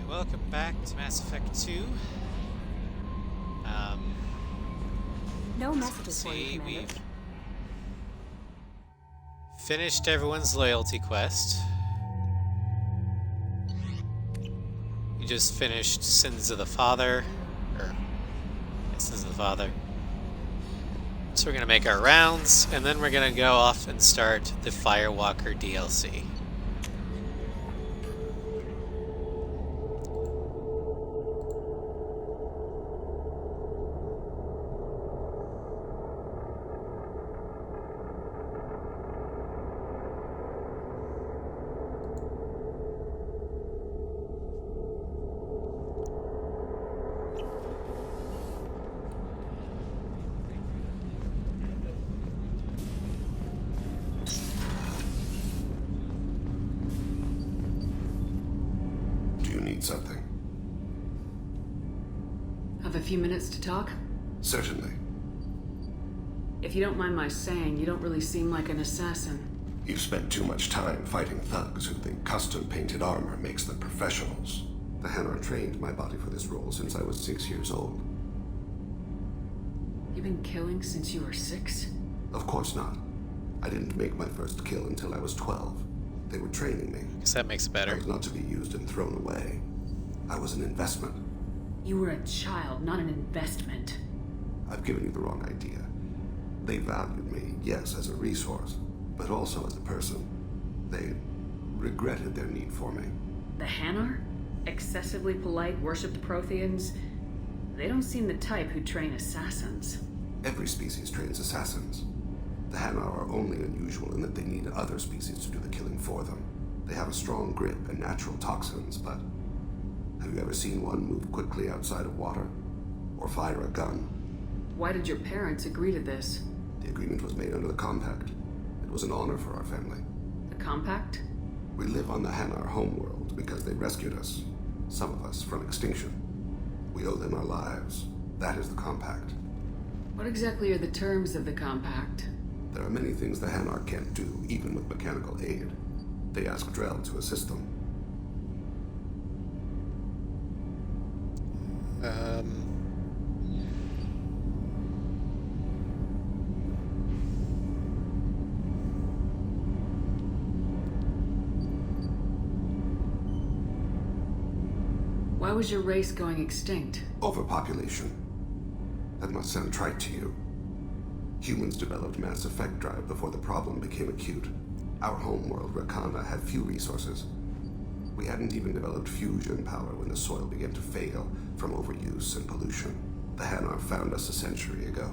Welcome back to Mass Effect 2. No As you can messages for you, see, Commander. we've finished everyone's loyalty quest. We just finished Sins of the Father, Sins of the Father. So we're gonna make our rounds, and then we're gonna go off and start the Firewalker DLC. Something. Have a few minutes to talk? Certainly. If you don't mind my saying, you don't really seem like an assassin. You've spent too much time fighting thugs who think custom-painted armor makes them professionals. The Hanar trained my body for this role since I was 6 years old. You've been killing since you were 6? Of course not. I didn't make my first kill until I was 12. They were training me. Guess that makes it better. I was not to be used and thrown away. I was an investment. You were a child, not an investment. I've given you the wrong idea. They valued me, yes, as a resource, but also as a person. They regretted their need for me. The Hanar? Excessively polite, worshipped Protheans? They don't seem the type who train assassins. Every species trains assassins. The Hanar are only unusual in that they need other species to do the killing for them. They have a strong grip and natural toxins, but have you ever seen one move quickly outside of water? Or fire a gun? Why did your parents agree to this? The agreement was made under the Compact. It was an honor for our family. The Compact? We live on the Hanar homeworld because they rescued us, some of us, from extinction. We owe them our lives. That is the Compact. What exactly are the terms of the Compact? There are many things the Hanar can't do, even with mechanical aid. They ask Drell to assist them. Why was your race going extinct? Overpopulation. That must sound trite to you. Humans developed mass effect drive before the problem became acute. Our homeworld, Rakana, had few resources. We hadn't even developed fusion power when the soil began to fail from overuse and pollution. The Hanar found us a century ago.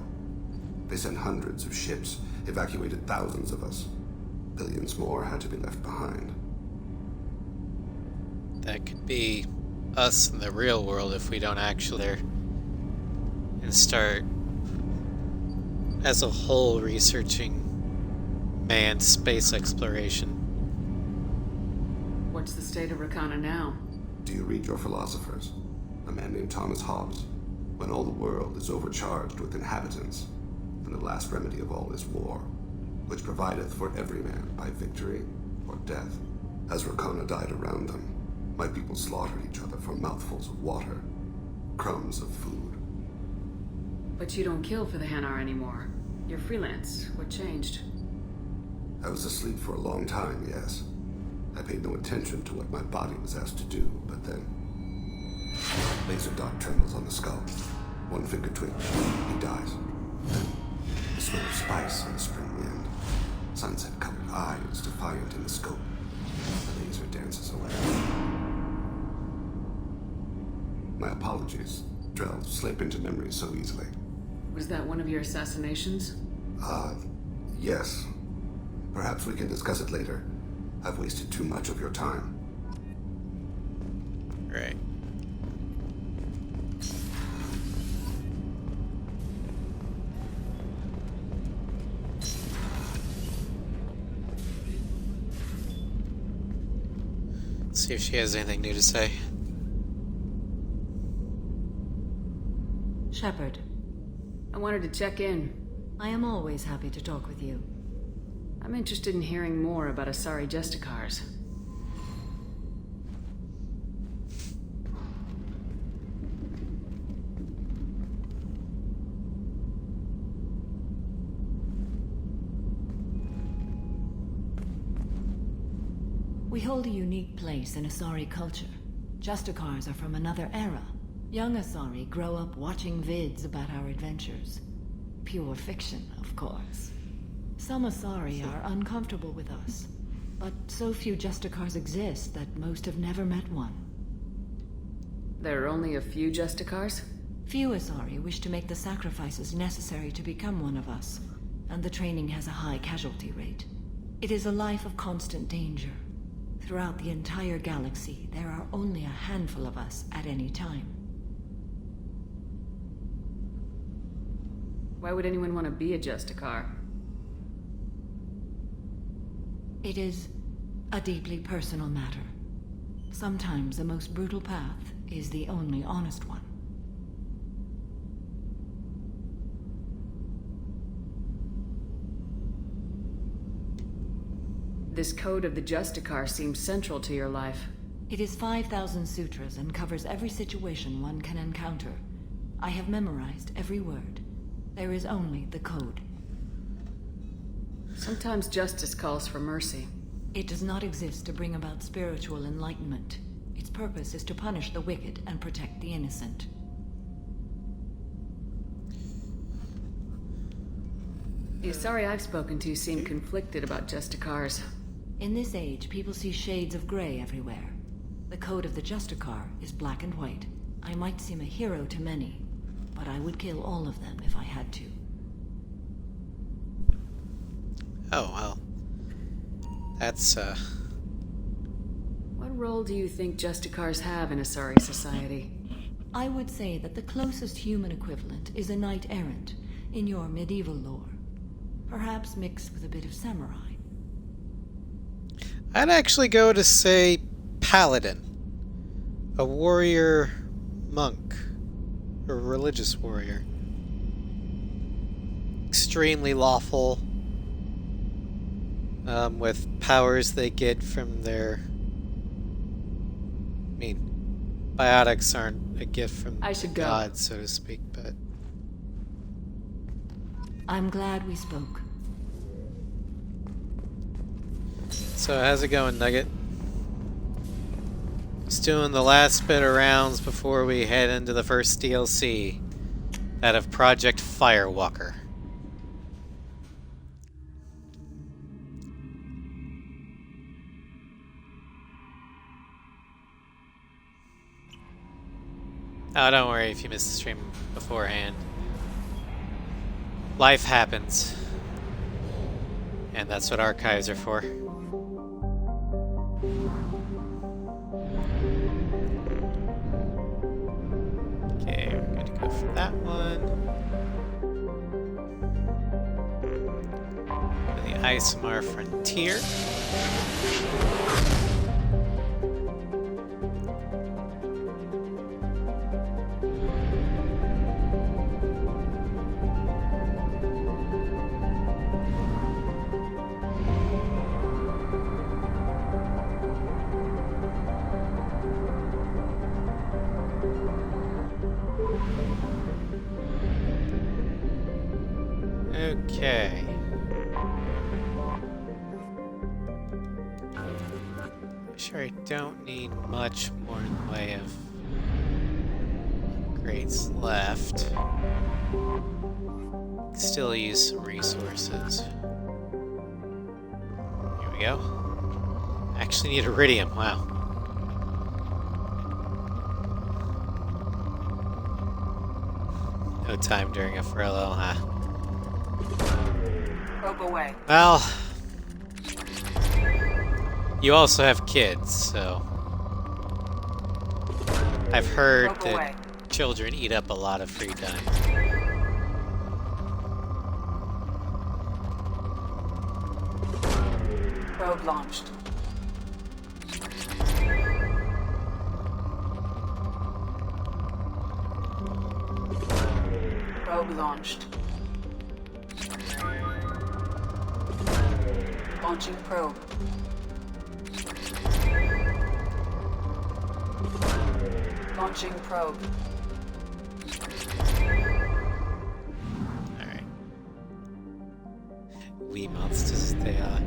They sent hundreds of ships, evacuated thousands of us. Billions more had to be left behind. That could be us in the real world if we don't actually there and start as a whole researching manned space exploration. What's the state of Rakana now? Do you read your philosophers? A man named Thomas Hobbes. When all the world is overcharged with inhabitants, then the last remedy of all is war, which provideth for every man by victory or death. As Rakana died around them, my people slaughtered each other for mouthfuls of water, crumbs of food. But you don't kill for the Hanar anymore. You're freelance. What changed? I was asleep for a long time, yes. I paid no attention to what my body was asked to do, but then laser dot trembles on the skull. One finger twitch, he dies. Then the smell of spice in the spring wind. Sunset-colored eyes defiant in the scope. The laser dances away. My apologies. Drell slip into memory so easily. Was that one of your assassinations? Yes. Perhaps we can discuss it later. I've wasted too much of your time. Right. Let's see if she has anything new to say. Shepard, I wanted to check in. I am always happy to talk with you. I'm interested in hearing more about Asari Justicars. We hold a unique place in Asari culture. Justicars are from another era. Young Asari grow up watching vids about our adventures. Pure fiction, of course. Some Asari are uncomfortable with us, but so few Justicars exist that most have never met one. There are only a few Justicars? Few Asari wish to make the sacrifices necessary to become one of us, and the training has a high casualty rate. It is a life of constant danger. Throughout the entire galaxy, there are only a handful of us at any time. Why would anyone want to be a Justicar? It is a deeply personal matter. Sometimes the most brutal path is the only honest one. This code of the Justicar seems central to your life. It is 5,000 sutras and covers every situation one can encounter. I have memorized every word. There is only the code. Sometimes justice calls for mercy. It does not exist to bring about spiritual enlightenment. Its purpose is to punish the wicked and protect the innocent. The Asari I've spoken to seem conflicted about Justicars. In this age, people see shades of gray everywhere. The code of the Justicar is black and white. I might seem a hero to many, but I would kill all of them if I had to. Oh, well. That's, What role do you think Justicars have in Asari society? I would say that the closest human equivalent is a knight-errant in your medieval lore. Perhaps mixed with a bit of samurai. I'd actually go to say paladin. A warrior monk. Or religious warrior. Extremely lawful. With powers they get from their... I mean, biotics aren't a gift from God, so to speak, but... I'm glad we spoke. So how's it going, Nugget? Just doing the last bit of rounds before we head into the first DLC. That of Project Firewalker. Oh, don't worry if you missed the stream beforehand. Life happens. And that's what archives are for. Okay, we're good to go for that one. Go to the Isomar Frontier. Okay. Sure, I don't need much more in the way of upgrades left. Still use some resources. Here we go. Actually need iridium, wow. No time during a furlough, huh? Probe away. Well, you also have kids, so I've heard that children eat up a lot of free time. Probe launched. Probe launched. Launching probe. Launching probe. Alright. Wee monsters they are.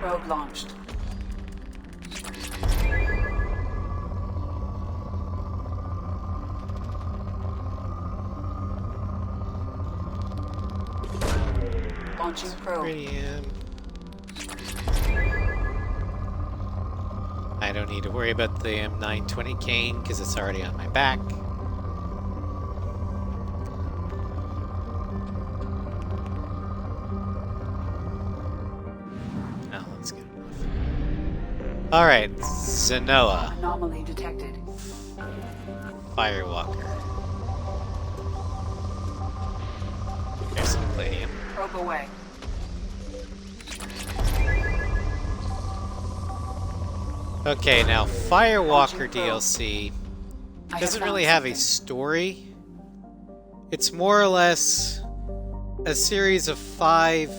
Probe launched. Launching probe. Iridium. I don't need to worry about the M920 cane because it's already on my back. Oh, that's good enough. Alright, Zenoa. Anomaly detected. Firewalker. There's some palladium. Probe away. Okay, now Firewalker DLC doesn't really have a story. It's more or less a series of 5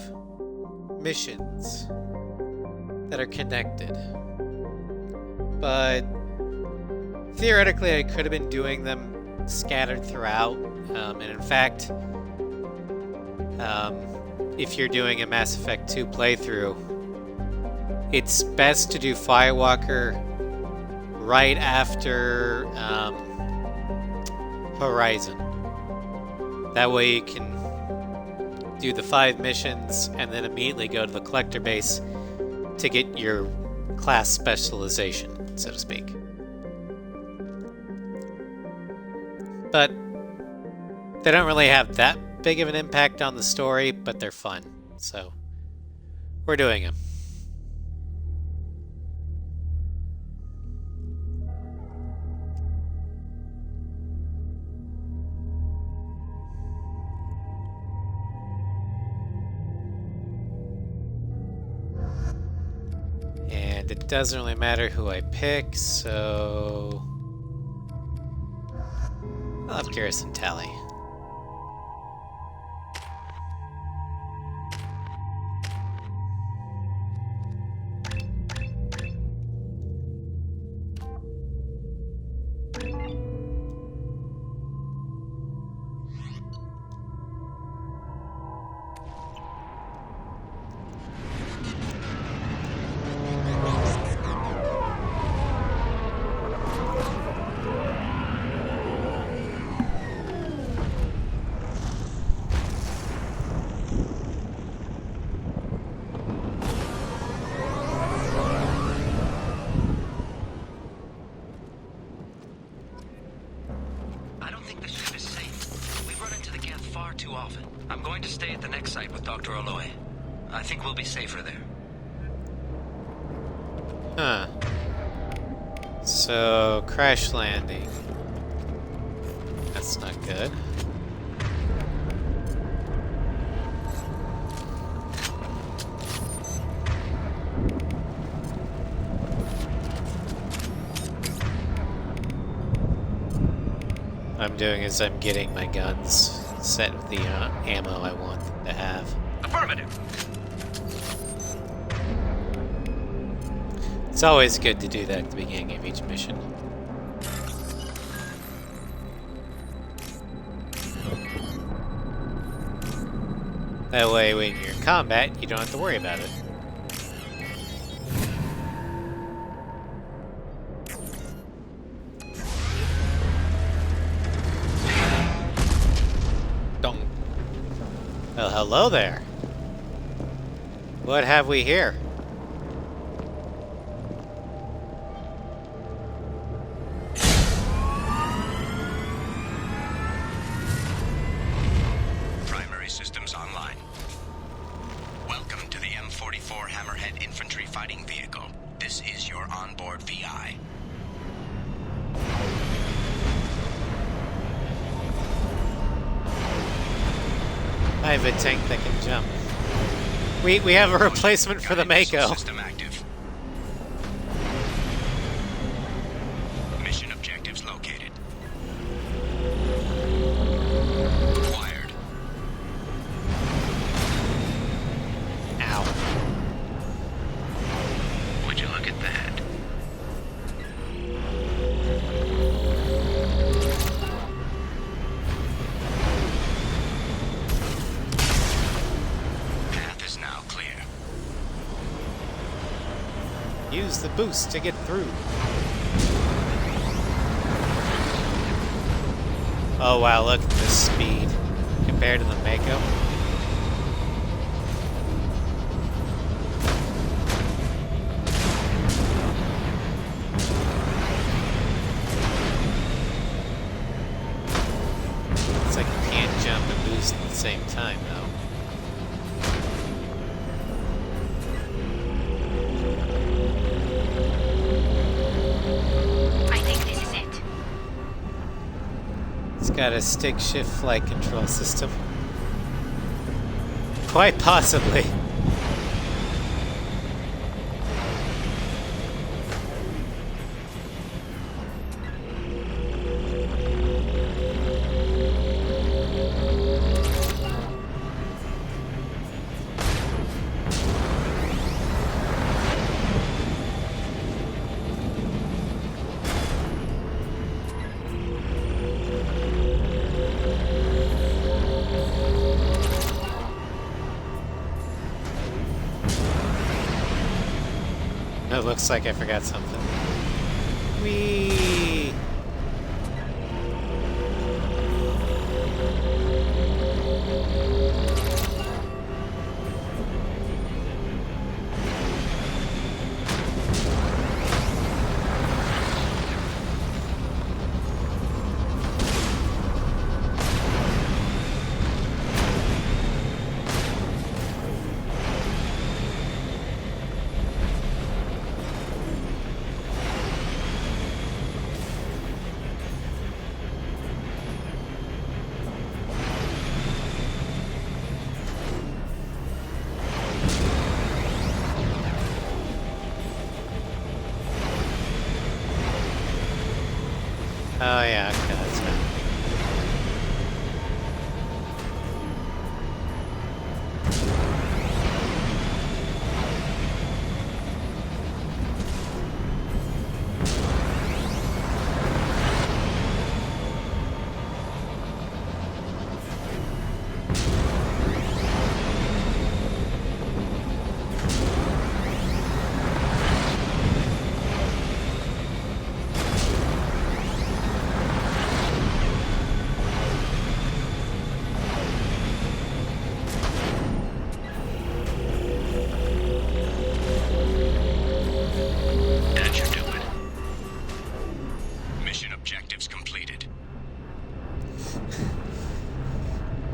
missions that are connected. But theoretically, I could have been doing them scattered throughout. And in fact, if you're doing a Mass Effect 2 playthrough, it's best to do Firewalker right after Horizon. That way you can do the 5 missions and then immediately go to the collector base to get your class specialization, so to speak. But they don't really have that big of an impact on the story, but they're fun. So we're doing them. And it doesn't really matter who I pick, so I'll have Garrison Tally. Too often. I'm going to stay at the next site with Dr. Aloy. I think we'll be safer there. Huh. So, crash landing. That's not good. What I'm doing is I'm getting my guns set with the ammo I want them to have. Affirmative. It's always good to do that at the beginning of each mission. That way, when you're in combat, you don't have to worry about it. Well, hello there. What have we here? Primary systems online. Welcome to the M44 Hammerhead Infantry Fighting Vehicle. This is your onboard VI. I have a tank that can jump. We have a replacement for the Mako. System active. Mission use the boost to get through. Oh wow, look at this speed compared to the Mako. It's like you can't jump and boost at the same time though. Got a stick shift flight control system. Quite possibly. It looks like I forgot something. Whee! Oh yeah, okay, that's fine.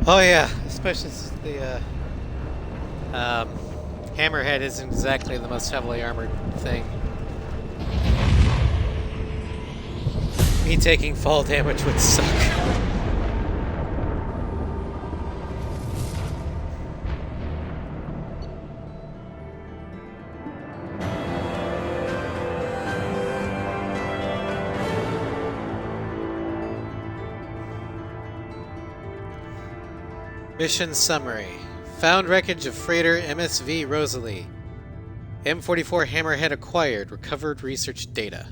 Oh yeah, especially since the Hammerhead isn't exactly the most heavily armored thing. Me taking fall damage would suck. Mission summary. Found wreckage of freighter MSV Rosalie. M44 Hammerhead acquired. Recovered research data.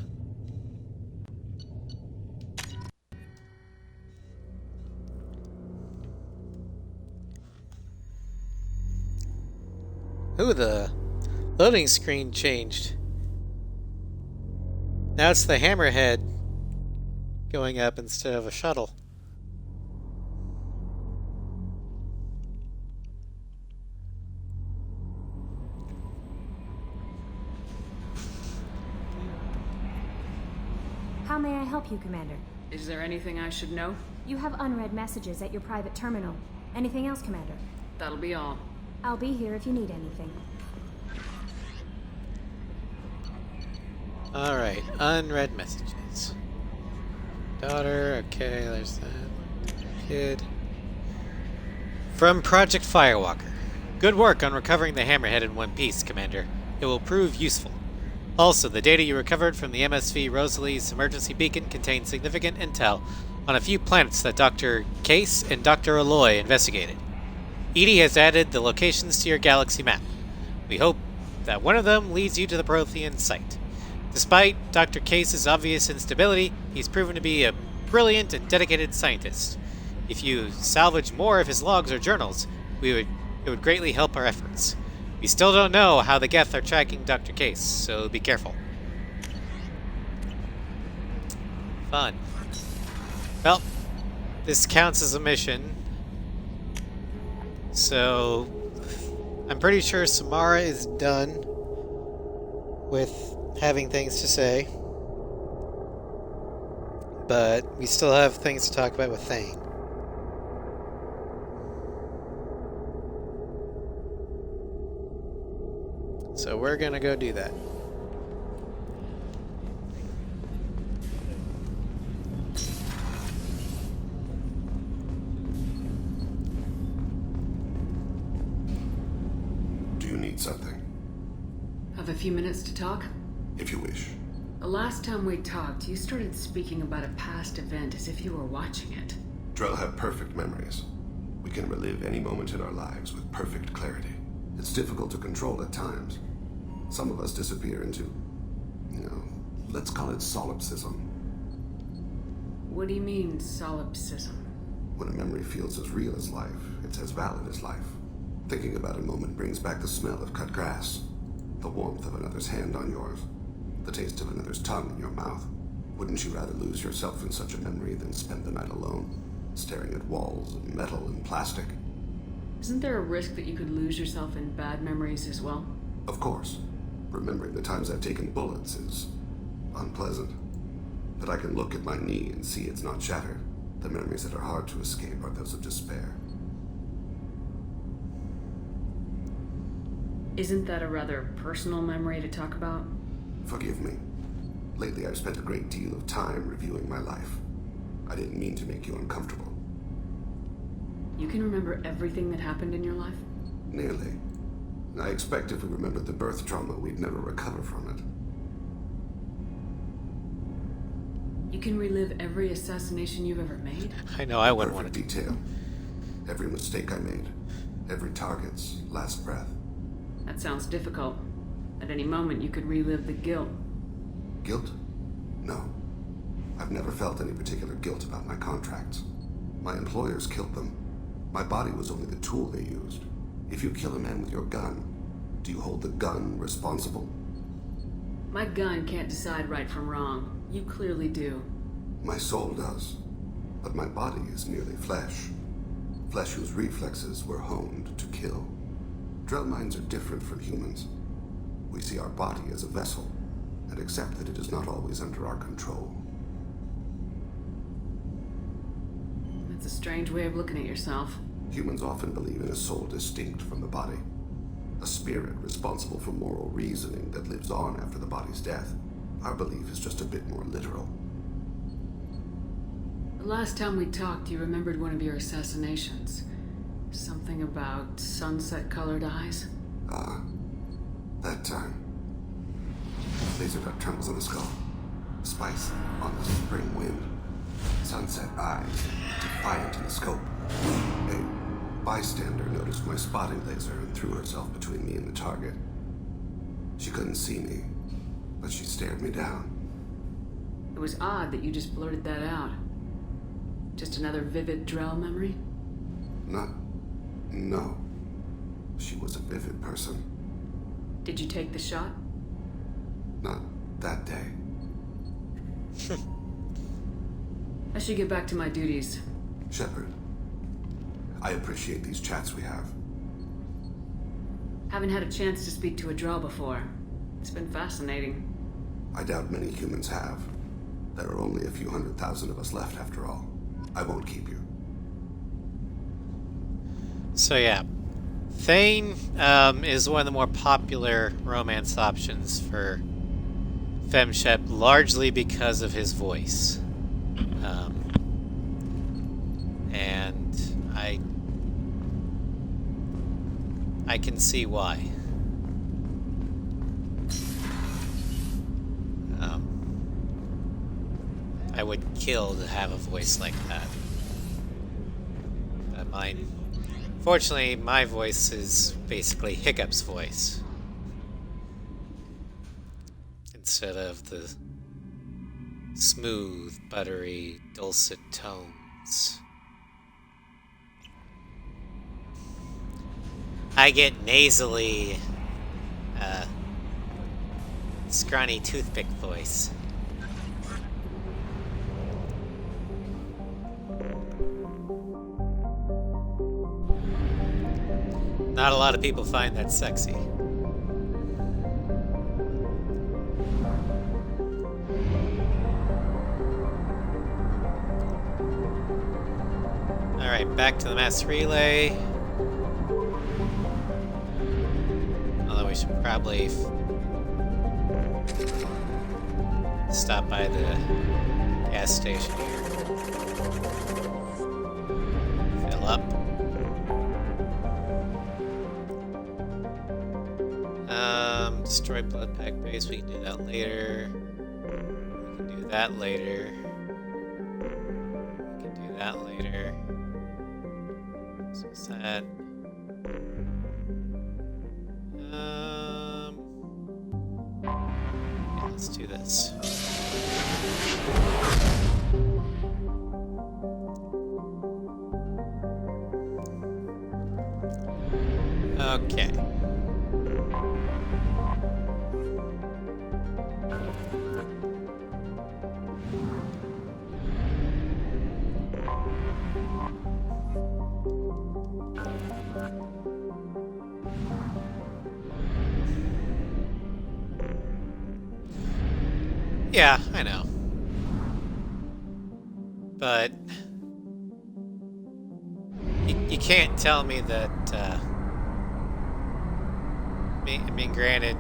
Ooh, the loading screen changed. Now it's the Hammerhead going up instead of a shuttle. How may I help you, Commander? Is there anything I should know? You have unread messages at your private terminal. Anything else, Commander? That'll be all. I'll be here if you need anything. Alright, unread messages. Daughter, okay, there's that. Kid. From Project Firewalker. Good work on recovering the Hammerhead in one piece, Commander. It will prove useful. Also, the data you recovered from the MSV Rosalie's emergency beacon contains significant intel on a few planets that Dr. Case and Dr. Aloy investigated. Edie has added the locations to your galaxy map. We hope that one of them leads you to the Prothean site. Despite Dr. Case's obvious instability, he's proven to be a brilliant and dedicated scientist. If you salvage more of his logs or journals, it would greatly help our efforts. We still don't know how the Geth are tracking Dr. Case, so be careful. Fun. Well, this counts as a mission. So, I'm pretty sure Samara is done with having things to say. But we still have things to talk about with Thane. So we're gonna go do that. Do you need something? Have a few minutes to talk? If you wish. The last time we talked, you started speaking about a past event as if you were watching it. Drell have perfect memories. We can relive any moment in our lives with perfect clarity. It's difficult to control at times. Some of us disappear into, let's call it solipsism. What do you mean, solipsism? When a memory feels as real as life, it's as valid as life. Thinking about a moment brings back the smell of cut grass, the warmth of another's hand on yours, the taste of another's tongue in your mouth. Wouldn't you rather lose yourself in such a memory than spend the night alone, staring at walls of metal and plastic? Isn't there a risk that you could lose yourself in bad memories as well? Of course. Remembering the times I've taken bullets is unpleasant. But I can look at my knee and see it's not shattered. The memories that are hard to escape are those of despair. Isn't that a rather personal memory to talk about? Forgive me. Lately I've spent a great deal of time reviewing my life. I didn't mean to make you uncomfortable. You can remember everything that happened in your life? Nearly. I expect if we remembered the birth trauma, we'd never recover from it. You can relive every assassination you've ever made? I know I wouldn't want Perfect to. detail. Every mistake I made. Every target's last breath. That sounds difficult. At any moment, you could relive the guilt. Guilt? No. I've never felt any particular guilt about my contracts. My employers killed them. My body was only the tool they used. If you kill a man with your gun, do you hold the gun responsible? My gun can't decide right from wrong. You clearly do. My soul does. But my body is merely flesh. Flesh whose reflexes were honed to kill. Drell minds are different from humans. We see our body as a vessel, and accept that it is not always under our control. That's a strange way of looking at yourself. Humans often believe in a soul distinct from the body. A spirit responsible for moral reasoning that lives on after the body's death. Our belief is just a bit more literal. The last time we talked, you remembered one of your assassinations. Something about sunset-colored eyes? Ah, that time. Laser dot trembles on the skull. Spice on the spring wind. Sunset eyes, defiant in the scope. A bystander noticed my spotting laser and threw herself between me and the target. She couldn't see me, but she stared me down. It was odd that you just blurted that out. Just another vivid Drell memory? No. She was a vivid person. Did you take the shot? Not that day. I should get back to my duties. Shepard, I appreciate these chats we have. Haven't had a chance to speak to a Drell before. It's been fascinating. I doubt many humans have. There are only a few 100,000 of us left after all. I won't keep you. So yeah, Thane is one of the more popular romance options for FemShep, largely because of his voice. And I can see why. I would kill to have a voice like that. But mine, fortunately, my voice is basically Hiccup's voice instead of the smooth, buttery, dulcet tones. I get nasally, scrawny toothpick voice. Not a lot of people find that sexy. Alright, back to the mass relay. Although we should probably stop by the gas station here. Fill up. Destroy blood pack base, we can do that later. We can do that later. We can do that later. So what's that? Yeah, let's do this. Okay. Yeah, I know. But you can't tell me that, I mean, granted,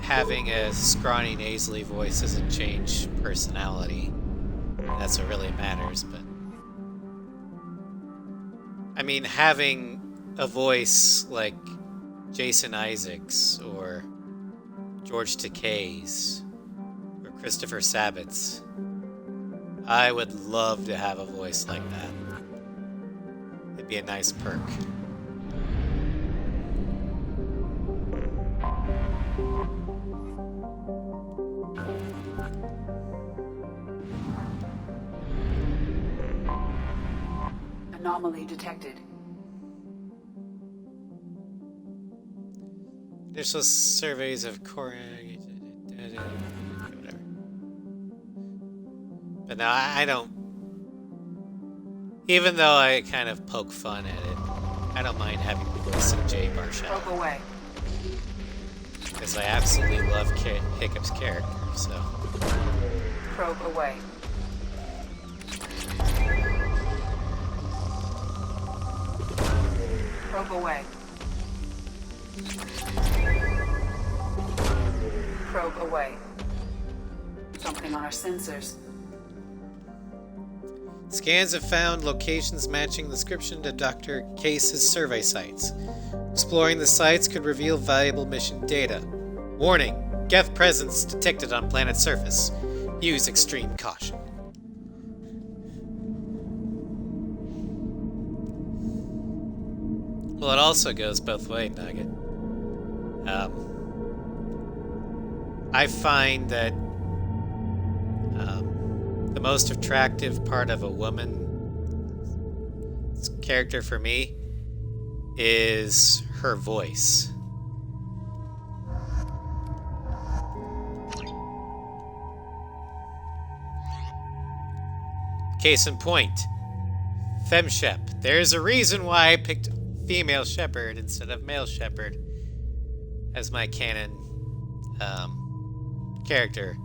having a scrawny, nasally voice doesn't change personality. That's what really matters, but... I mean, having a voice like Jason Isaacs, or George Takei's, or Christopher Sabat's, I would love to have a voice like that. It'd be a nice perk. Anomaly detected. Initial surveys of core... whatever. But no, I don't... Even though I kind of poke fun at it, I don't mind having the voice of Jay Barsha. Probe away. Because I absolutely love Hiccup's character, so... Probe away. Probe away. Probe away. Something on our sensors. Scans have found locations matching the description to Dr. Case's survey sites. Exploring the sites could reveal valuable mission data. Warning: Geth presence detected on planet surface. Use extreme caution. Well, it also goes both ways, Nugget. I find that the most attractive part of a woman's character for me is her voice. Case in point, FemShep. There's a reason why I picked female Shepard instead of male Shepard as my canon character,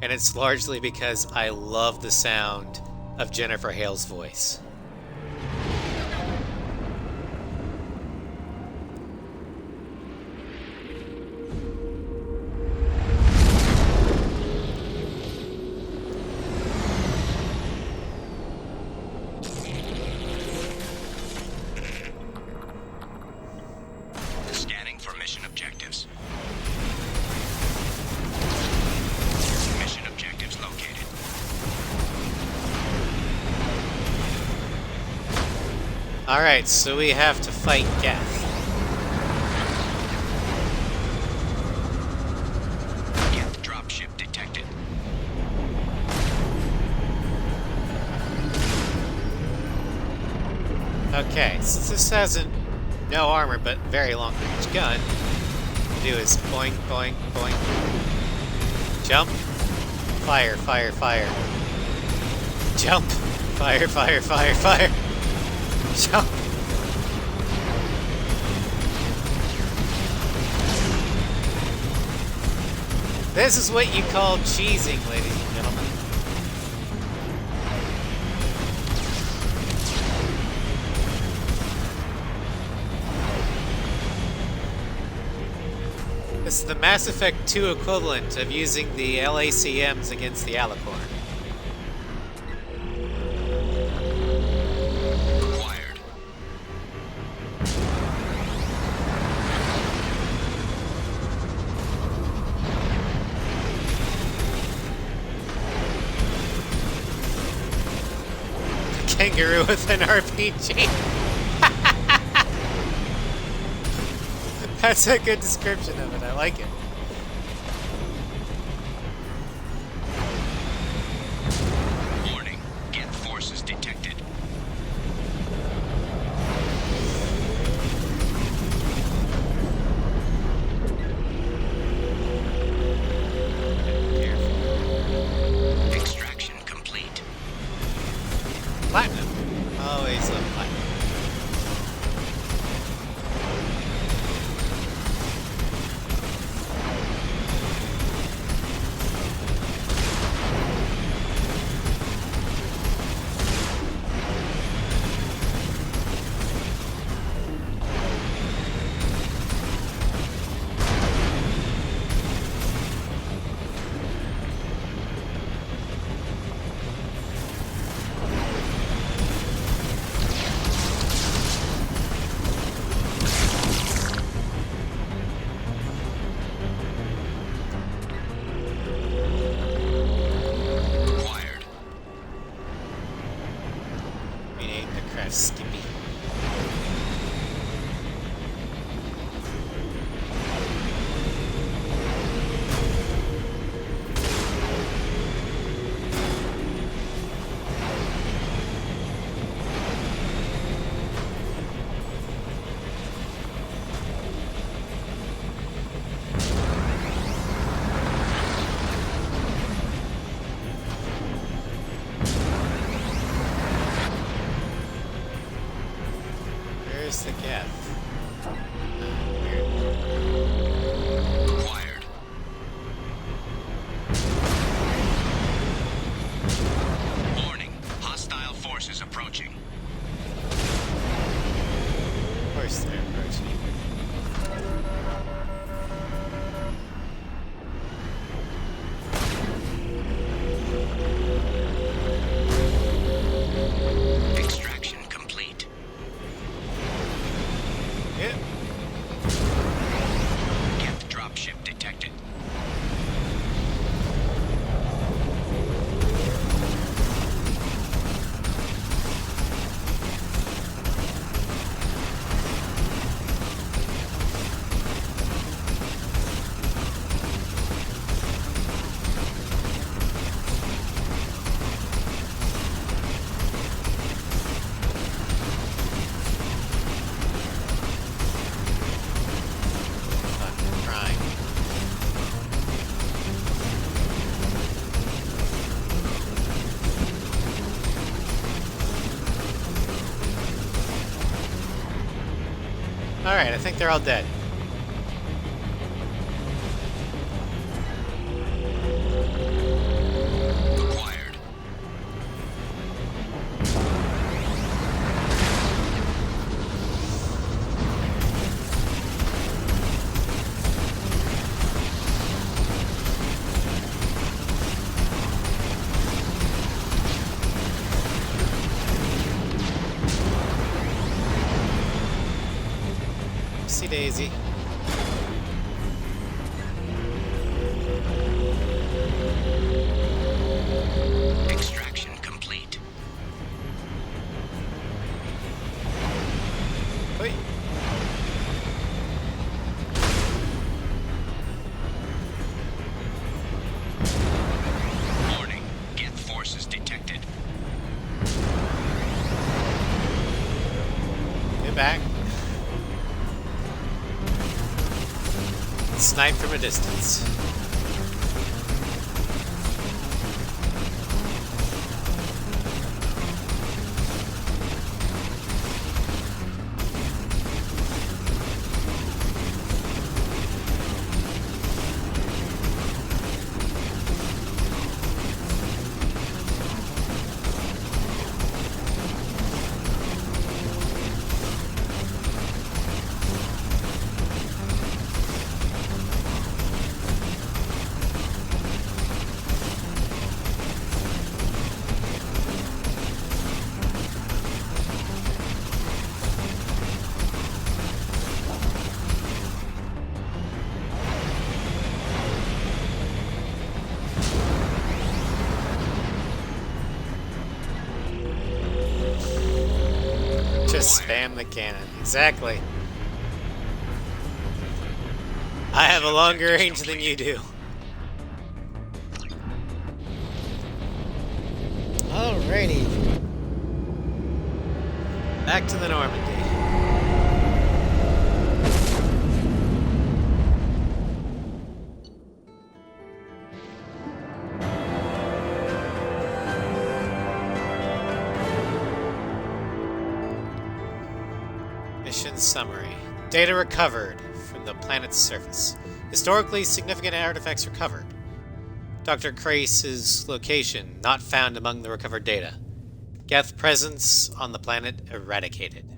and it's largely because I love the sound of Jennifer Hale's voice. Scanning for mission objectives. Mission objectives located. Alright, so we have to fight Geth. Geth dropship detected. Okay, since this has no armor but very long range gun, what you do is boing, boing, boing. Jump. Fire, fire, fire. Jump. Fire, fire, fire, fire. Jump. This is what you call cheesing, ladies and gentlemen. This is the Mass Effect 2 equivalent of using the LACMs against the Alicorn. Acquired. Kangaroo with an RPG. That's a good description of it. I like it. Warning. Geth forces detected. Extraction complete. Platinum. Always love platinum. Acquired. Rename the craft Skippy. Where's the Geth? Acquired. Warning. Hostile forces approaching. Of course they're approaching. Extraction complete. Yep. Geth dropship detected. Fuck, I'm crying. Alright, I think they're all dead. Acquired. Oopsie daisy. Extraction complete. Wait. Warning. Geth forces detected. snipe from a distance. Just spam the cannon. Exactly. I have a longer range than you do. Alrighty. Back to the Normandy. Mission summary. Data recovered from the planet's surface. Historically significant artifacts recovered. Dr. Crace's location not found among the recovered data. Geth presence on the planet eradicated.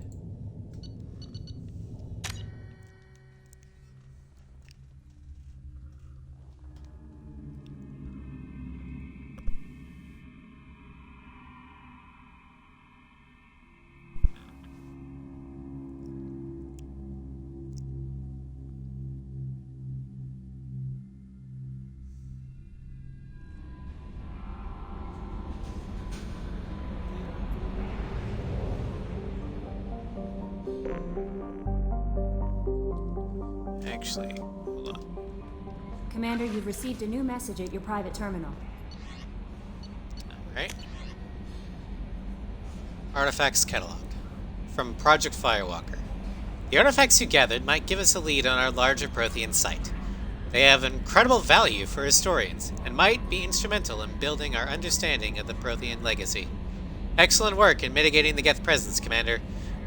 Actually, hold on. Commander, you've received a new message at your private terminal. Alright. Artifacts cataloged. From Project Firewalker. The artifacts you gathered might give us a lead on our larger Prothean site. They have incredible value for historians, and might be instrumental in building our understanding of the Prothean legacy. Excellent work in mitigating the Geth presence, Commander.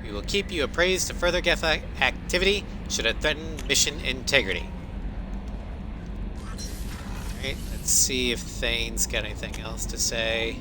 We will keep you appraised of further Geth activity should it threaten mission integrity. Alright, let's see if Thane's got anything else to say.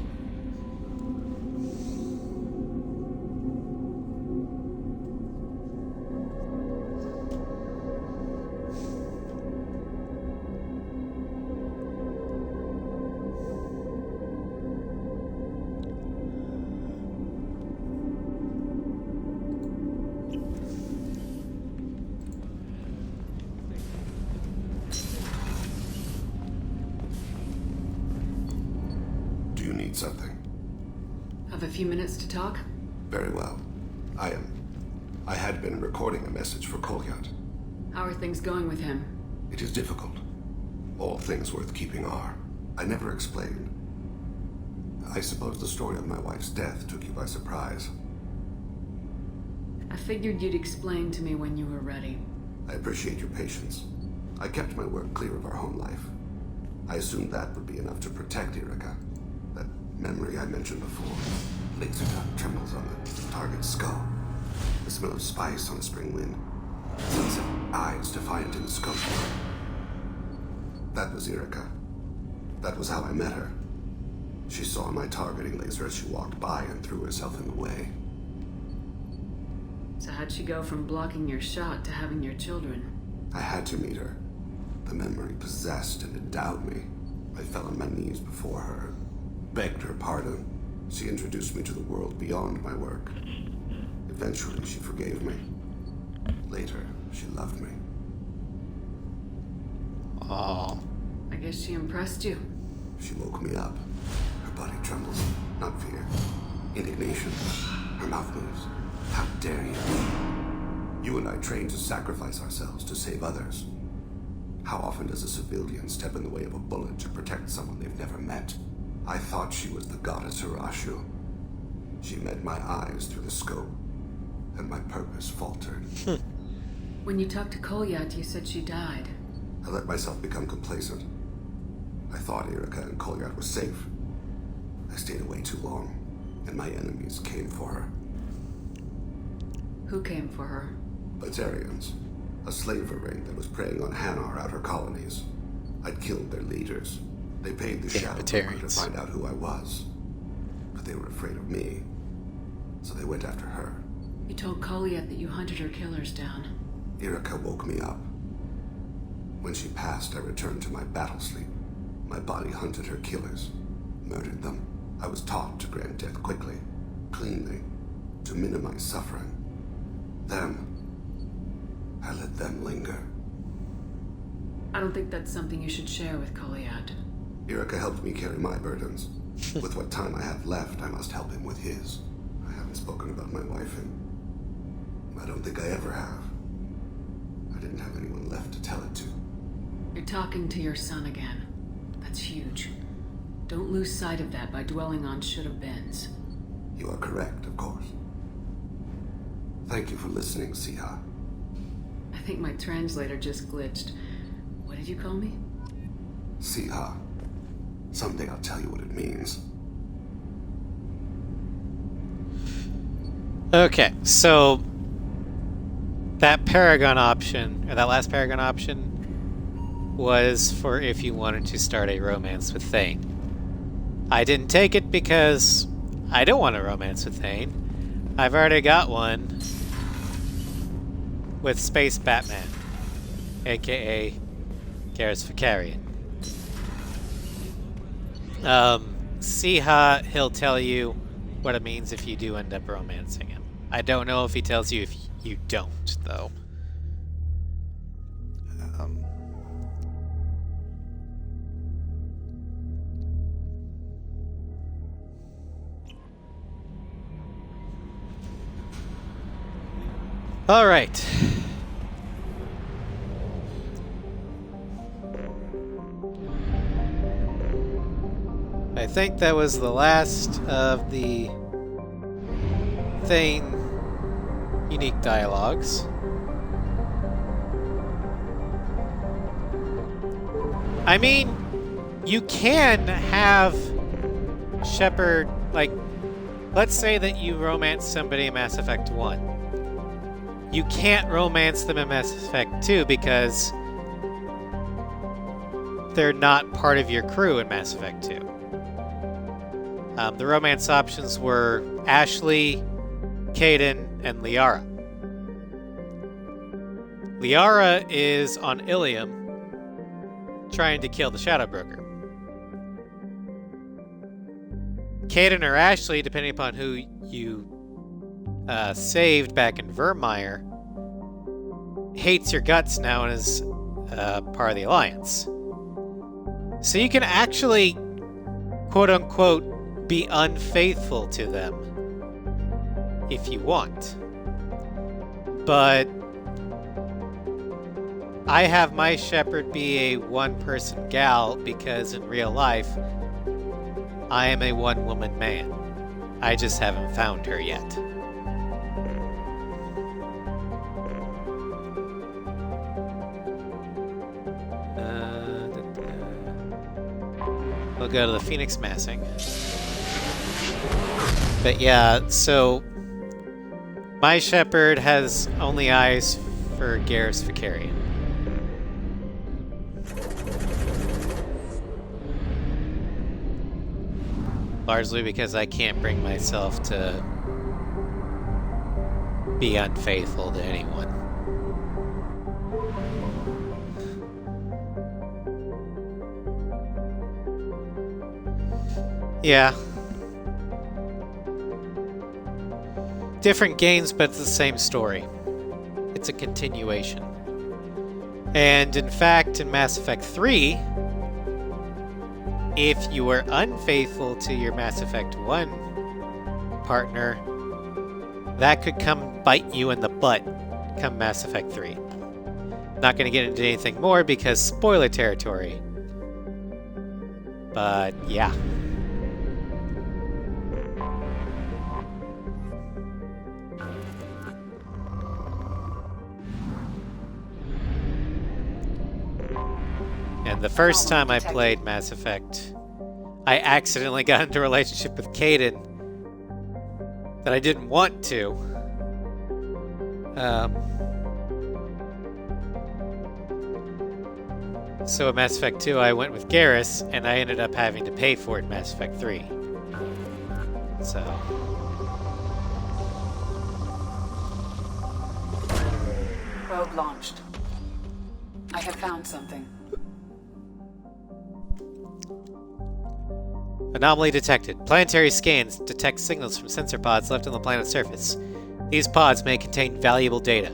Something. Have a few minutes to talk? Very well. I had been recording a message for Kolyat. How are things going with him? It is difficult. All things worth keeping are. I never explained. I suppose the story of my wife's death took you by surprise. I figured you'd explain to me when you were ready. I appreciate your patience. I kept my work clear of our home life. I assumed that would be enough to protect Erica. That memory I mentioned before. Laser gun trembles on the target's skull. The smell of spice on a spring wind. Sunset eyes defiant in the scope. That was Erica. That was how I met her. She saw my targeting laser as she walked by and threw herself in the way. So how'd she go from blocking your shot to having your children? I had to meet her. The memory possessed and endowed me. I fell on my knees before her, begged her pardon. She introduced me to the world beyond my work. Eventually, she forgave me. Later, she loved me. Oh. I guess she impressed you. She woke me up. Her body trembles. Not fear. Indignation. Her mouth moves. How dare you? You and I trained to sacrifice ourselves to save others. How often does a civilian step in the way of a bullet to protect someone they've never met? I thought she was the goddess Hirashu. She met my eyes through the scope, and my purpose faltered. When you talked to Kolyat, you said she died. I let myself become complacent. I thought Erica and Kolyat were safe. I stayed away too long, and my enemies came for her. Who came for her? Batarians, a slaver ring that was preying on Hanar outer colonies. I'd killed their leaders. They paid the Shadow Broker to find out who I was. But they were afraid of me, so they went after her. You told Kolyat that you hunted her killers down. Erica woke me up. When she passed, I returned to my battle sleep. My body hunted her killers, murdered them. I was taught to grant death quickly, cleanly, to minimize suffering. Then, I let them linger. I don't think that's something you should share with Kolyat. Erica helped me carry my burdens. With what time I have left, I must help him with his. I haven't spoken about my wife, and I don't think I ever have. I didn't have anyone left to tell it to. You're talking to your son again. That's huge. Don't lose sight of that by dwelling on should-have-beens. You are correct, of course. Thank you for listening, Siha. I think my translator just glitched. What did you call me? Siha. Someday I'll tell you what it means. Okay, so that Paragon option, or that last Paragon option, was for if you wanted to start a romance with Thane. I didn't take it because I don't want a romance with Thane. I've already got one with Space Batman, aka Garrus Vakarian. Siha, he'll tell you what it means if you do end up romancing him. I don't know if he tells you if you don't, though. All right. I think that was the last of the Thane unique dialogues. I mean, you can have Shepard, like, let's say that you romance somebody in Mass Effect 1. You can't romance them in Mass Effect 2 because they're not part of your crew in Mass Effect 2. The romance options were Ashley, Kaidan, and Liara. Liara is on Ilium trying to kill the Shadow Broker. Kaidan or Ashley, depending upon who you saved back in Vermeer, hates your guts now and is part of the Alliance. So you can actually, quote-unquote, be unfaithful to them if you want. But I have my Shepard be a one-person gal because in real life, I am a one-woman man. I just haven't found her yet. We'll go to the Phoenix Massing. But yeah, so my Shepard has only eyes for Garrus Vakarian. Largely because I can't bring myself to be unfaithful to anyone. Yeah. Different games, but it's the same story. It's a continuation. And in fact, in Mass Effect 3, if you were unfaithful to your Mass Effect 1 partner, that could come bite you in the butt come Mass Effect 3. Not going to get into anything more because spoiler territory. But yeah. The first time I played Mass Effect, I accidentally got into a relationship with Kaidan that I didn't want to. So in Mass Effect 2, I went with Garrus, and I ended up having to pay for it in Mass Effect 3. So... Probe launched. I have found something. Anomaly detected. Planetary scans detect signals from sensor pods left on the planet's surface. These pods may contain valuable data.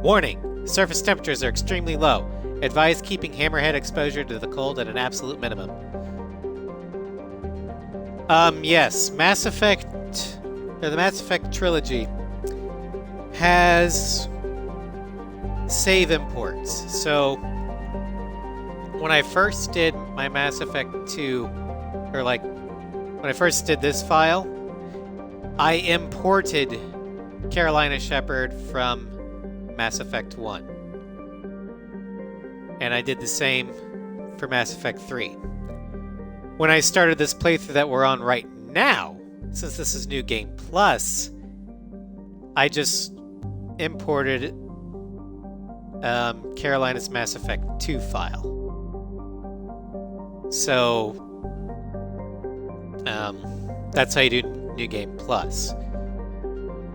Warning! Surface temperatures are extremely low. Advise keeping Hammerhead exposure to the cold at an absolute minimum. Yes. Mass Effect... or the Mass Effect trilogy has save imports. So, when I first did my Mass Effect 2... or like, when I first did this file, I imported Carolina Shepard from Mass Effect 1. And I did the same for Mass Effect 3. When I started this playthrough that we're on right now, since this is New Game Plus, I just imported Carolina's Mass Effect 2 file. So... that's how you do New Game Plus.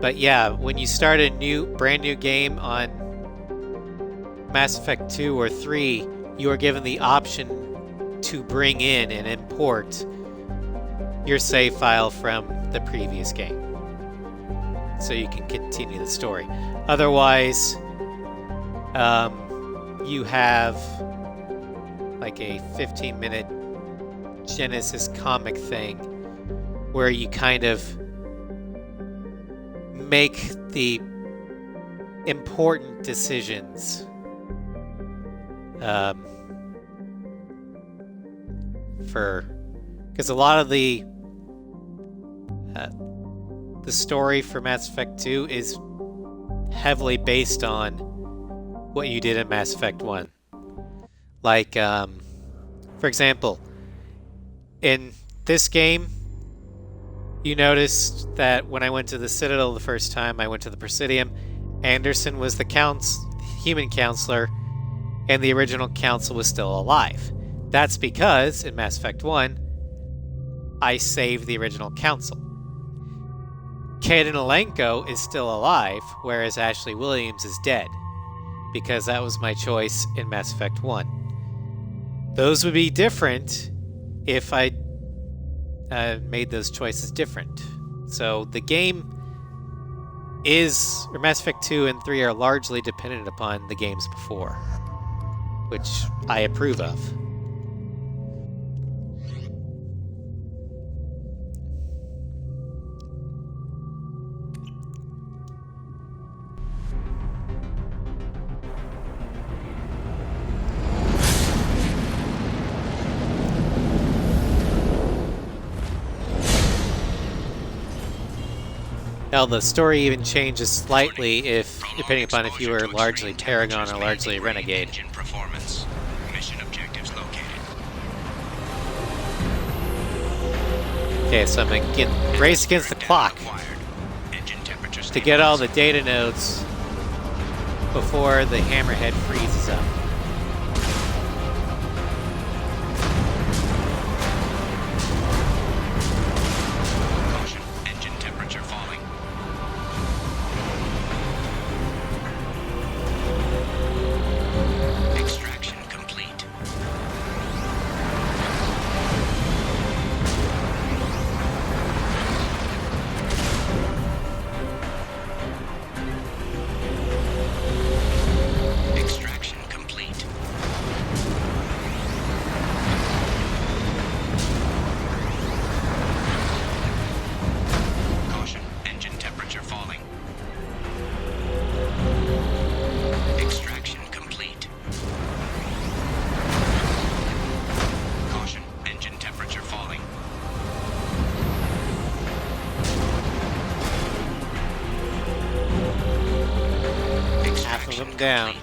But yeah, when you start a brand new game on Mass Effect 2 or 3, you are given the option to bring in and import your save file from the previous game, so you can continue the story. Otherwise, you have like a 15-minute Genesis comic thing where you kind of make the important decisions because a lot of the story for Mass Effect 2 is heavily based on what you did in Mass Effect 1. Like, for example, in this game, you noticed that when I went to the Citadel the first time, I went to the Presidium, Anderson was the human counselor, and the original council was still alive. That's because, in Mass Effect 1, I saved the original council. Kaidan Alenko is still alive, whereas Ashley Williams is dead, because that was my choice in Mass Effect 1. Those would be different if I made those choices different. So the game or Mass Effect 2 and 3 are largely dependent upon the games before, which I approve of. Now, the story even changes slightly depending upon if you were largely Paragon or largely Renegade. Engine performance. Mission objectives located. Okay, so I'm going to race against the clock to get all the data nodes before the Hammerhead freezes up. Extraction down.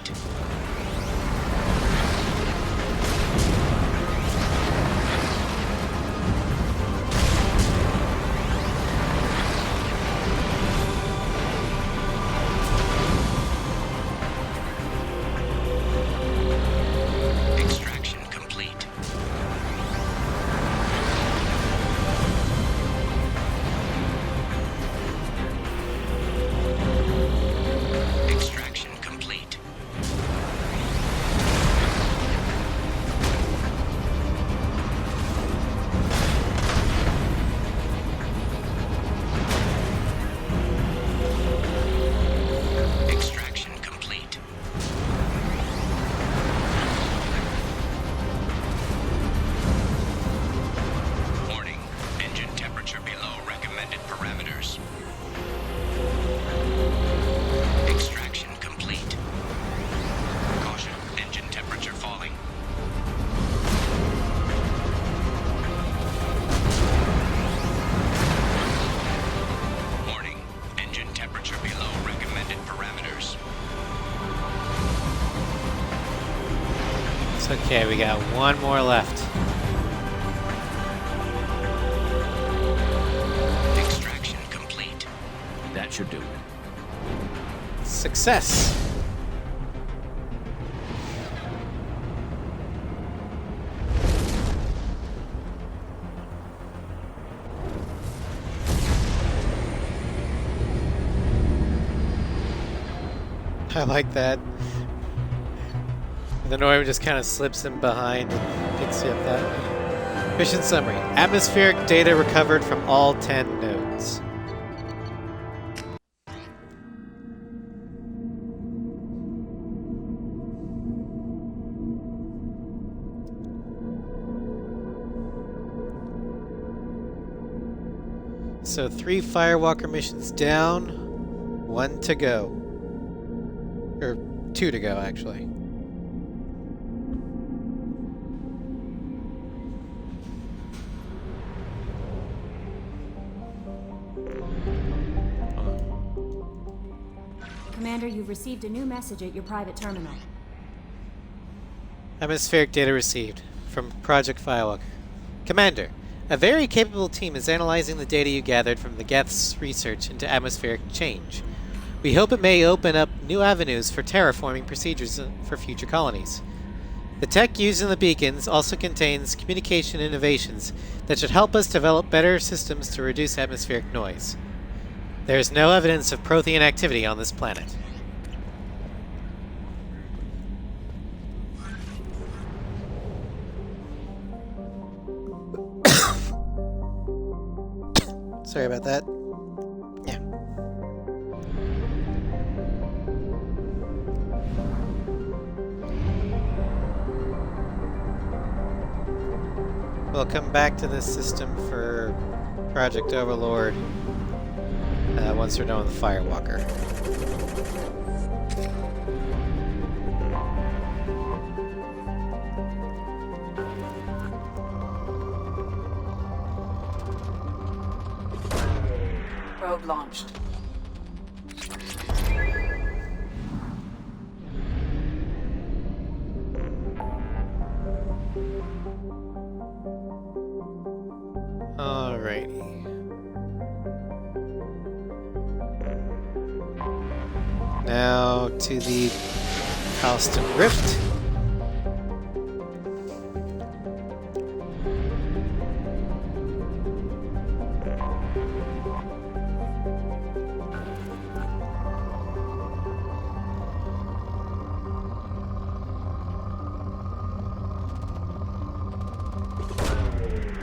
Okay, we got one more left. Extraction complete. That should do it. Success! I like that. The Norm just kind of slips in behind and picks you up that way. Mission summary. Atmospheric data recovered from all 10 nodes. So 3 Firewalker missions down, 1 to go. Or 2 to go, actually. Commander, you've received a new message at your private terminal. Atmospheric data received from Project Firewalker. Commander, a very capable team is analyzing the data you gathered from the Geth's research into atmospheric change. We hope it may open up new avenues for terraforming procedures for future colonies. The tech used in the beacons also contains communication innovations that should help us develop better systems to reduce atmospheric noise. There is no evidence of Prothean activity on this planet. Sorry about that. Yeah. We'll come back to this system for Project Overlord once we're done with the Firewalker. Probe launched. Alrighty. Now to the Halston Rift.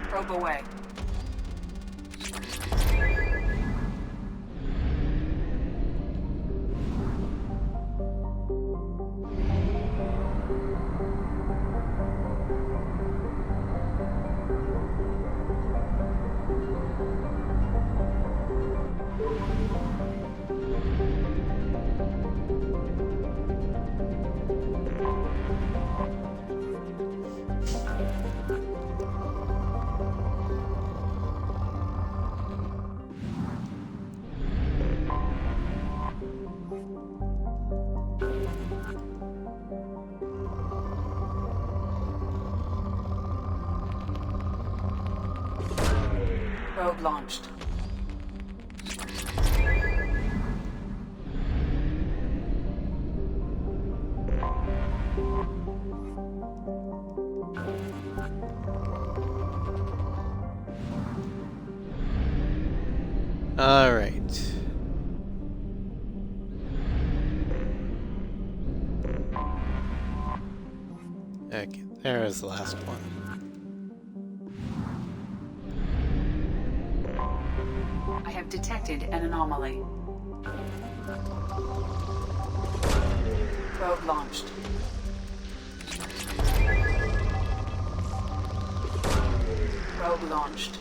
Probe away. Probe launched. All right. Okay, there is the last one. I have detected an anomaly. Probe launched. Probe launched.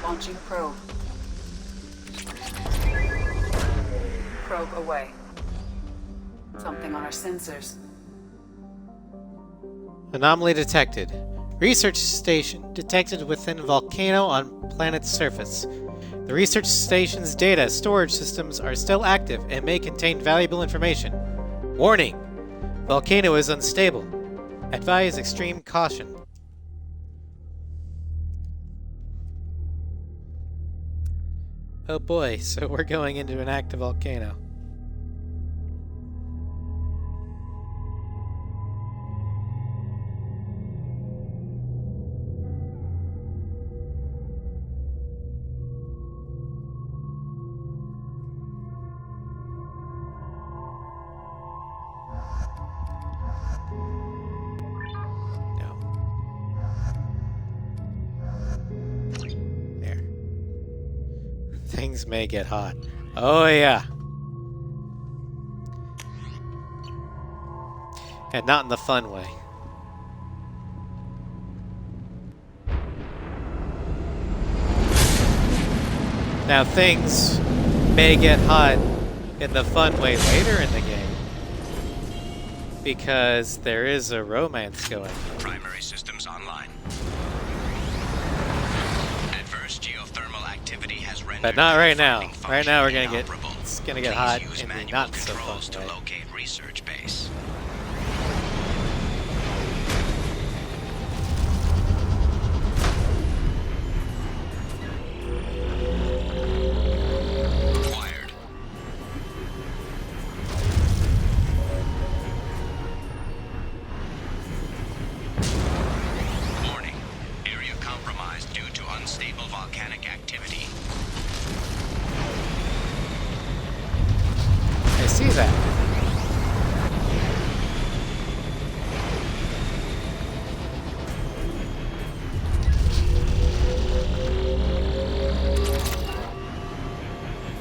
Launching probe. Probe away. Something on our sensors. Anomaly detected. Research station detected within volcano on planet's surface. The research station's data storage systems are still active and may contain valuable information. Warning! Volcano is unstable. Advise extreme caution. Oh boy, so we're going into an active volcano. Things may get hot. Oh yeah. And not in the fun way. Now things may get hot in the fun way later in the game. Because there is a romance going. Primary systems online. Adverse geothermal activity has rendered. But not right now. Right now we're gonna inoperable. it's gonna get hot Use in the manual not so fun controls to way. locate research base. Acquired. Warning. Area compromised due to unstable volcanic activity. I see that.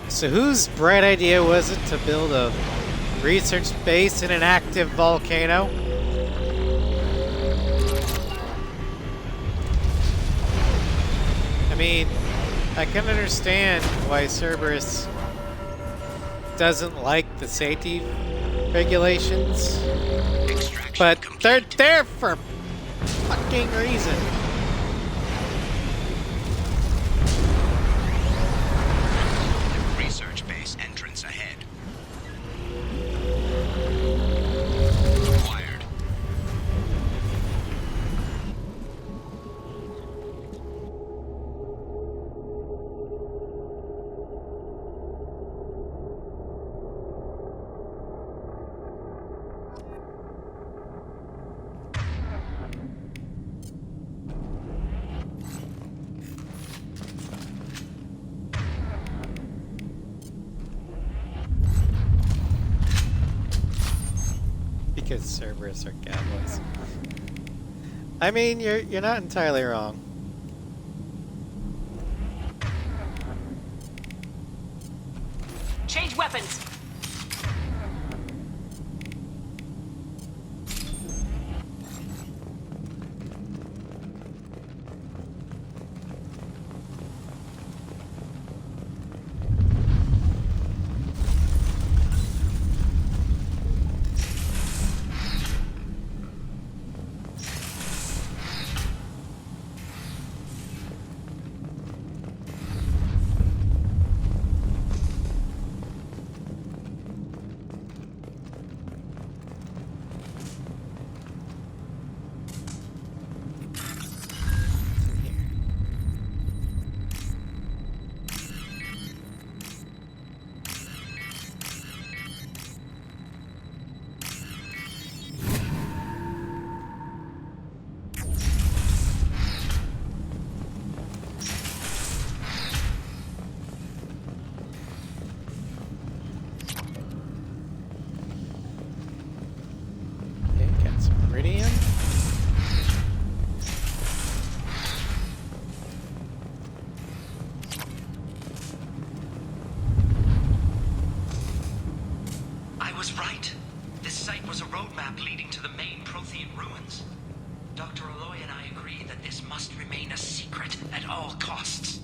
So whose bright idea was it to build a research base in an active volcano? I mean, I can understand why Cerberus doesn't like the safety regulations, but they're there for fucking reason. Research base entrance ahead. Acquired. Because Cerberus are cowboys. I mean, you're not entirely wrong. Change weapons. Okay, got some iridium. I was right. This site was a roadmap leading to the main Prothean ruins. Dr. Aloy and I agree that this must remain a secret at all costs.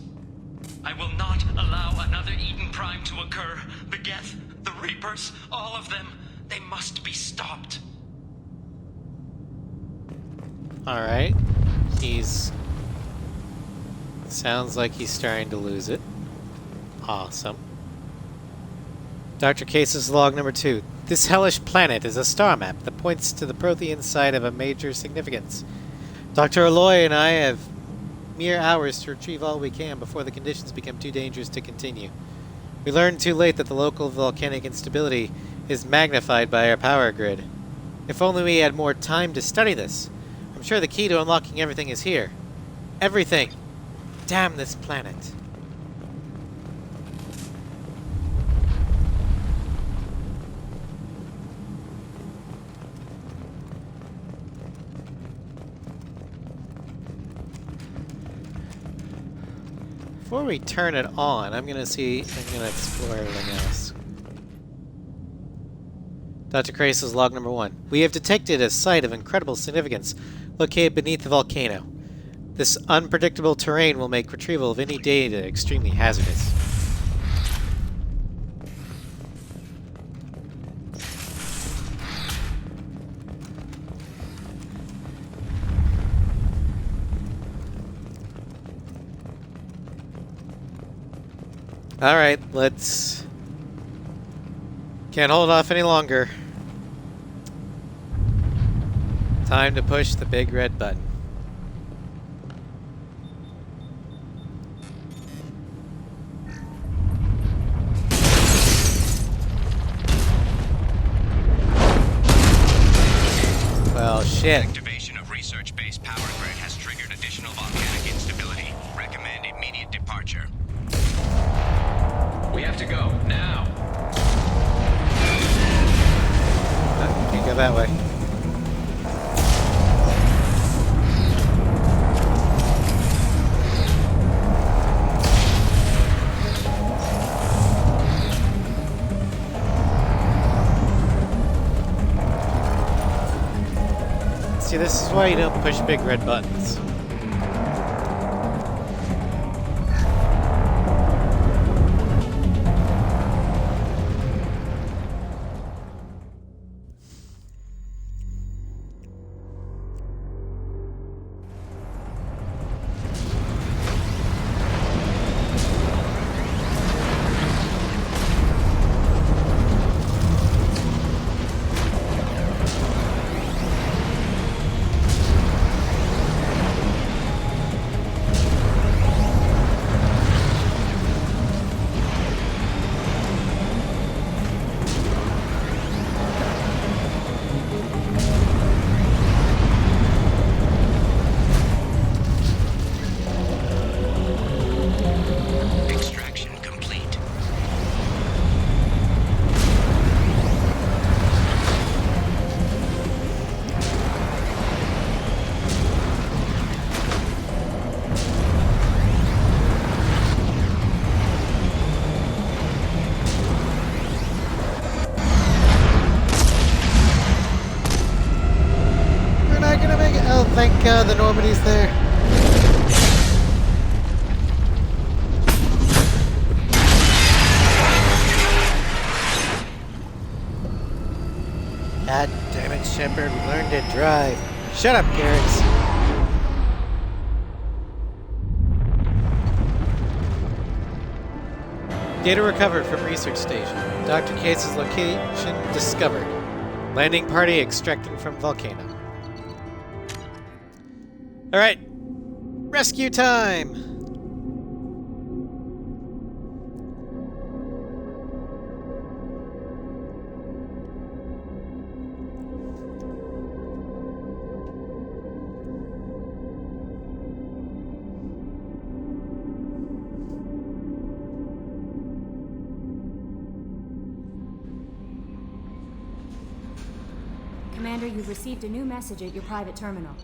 I will not allow another Eden Prime to occur. The Geth, the Reapers, all of them, they must be stopped. Alright. Sounds like he's starting to lose it. Awesome. Dr. Case's log number 2. This hellish planet is a star map that points to the Prothean side of a major significance. Dr. Aloy and I have mere hours to retrieve all we can before the conditions become too dangerous to continue. We learned too late that the local volcanic instability is magnified by our power grid. If only we had more time to study this. I'm sure the key to unlocking everything is here. Everything! Damn this planet. Before we turn it on, I'm gonna explore everything else. Dr. Crace's log number 1. We have detected a site of incredible significance located beneath the volcano. This unpredictable terrain will make retrieval of any data extremely hazardous. Alright, let's... Can't hold off any longer. Time to push the big red button. Well, shit. Activation of research-based power grid has triggered additional volcanic instability. Recommend immediate departure. We have to go, now! Can't go that way. See, this is why you don't push big red buttons. Thank God the Normandy's there. God damn it, Shepard, we learned to drive. Shut up, Garrett. Data recovered from research station. Dr. Case's location discovered. Landing party extracting from volcano. Alright. Rescue time! Commander, you've received a new message at your private terminal.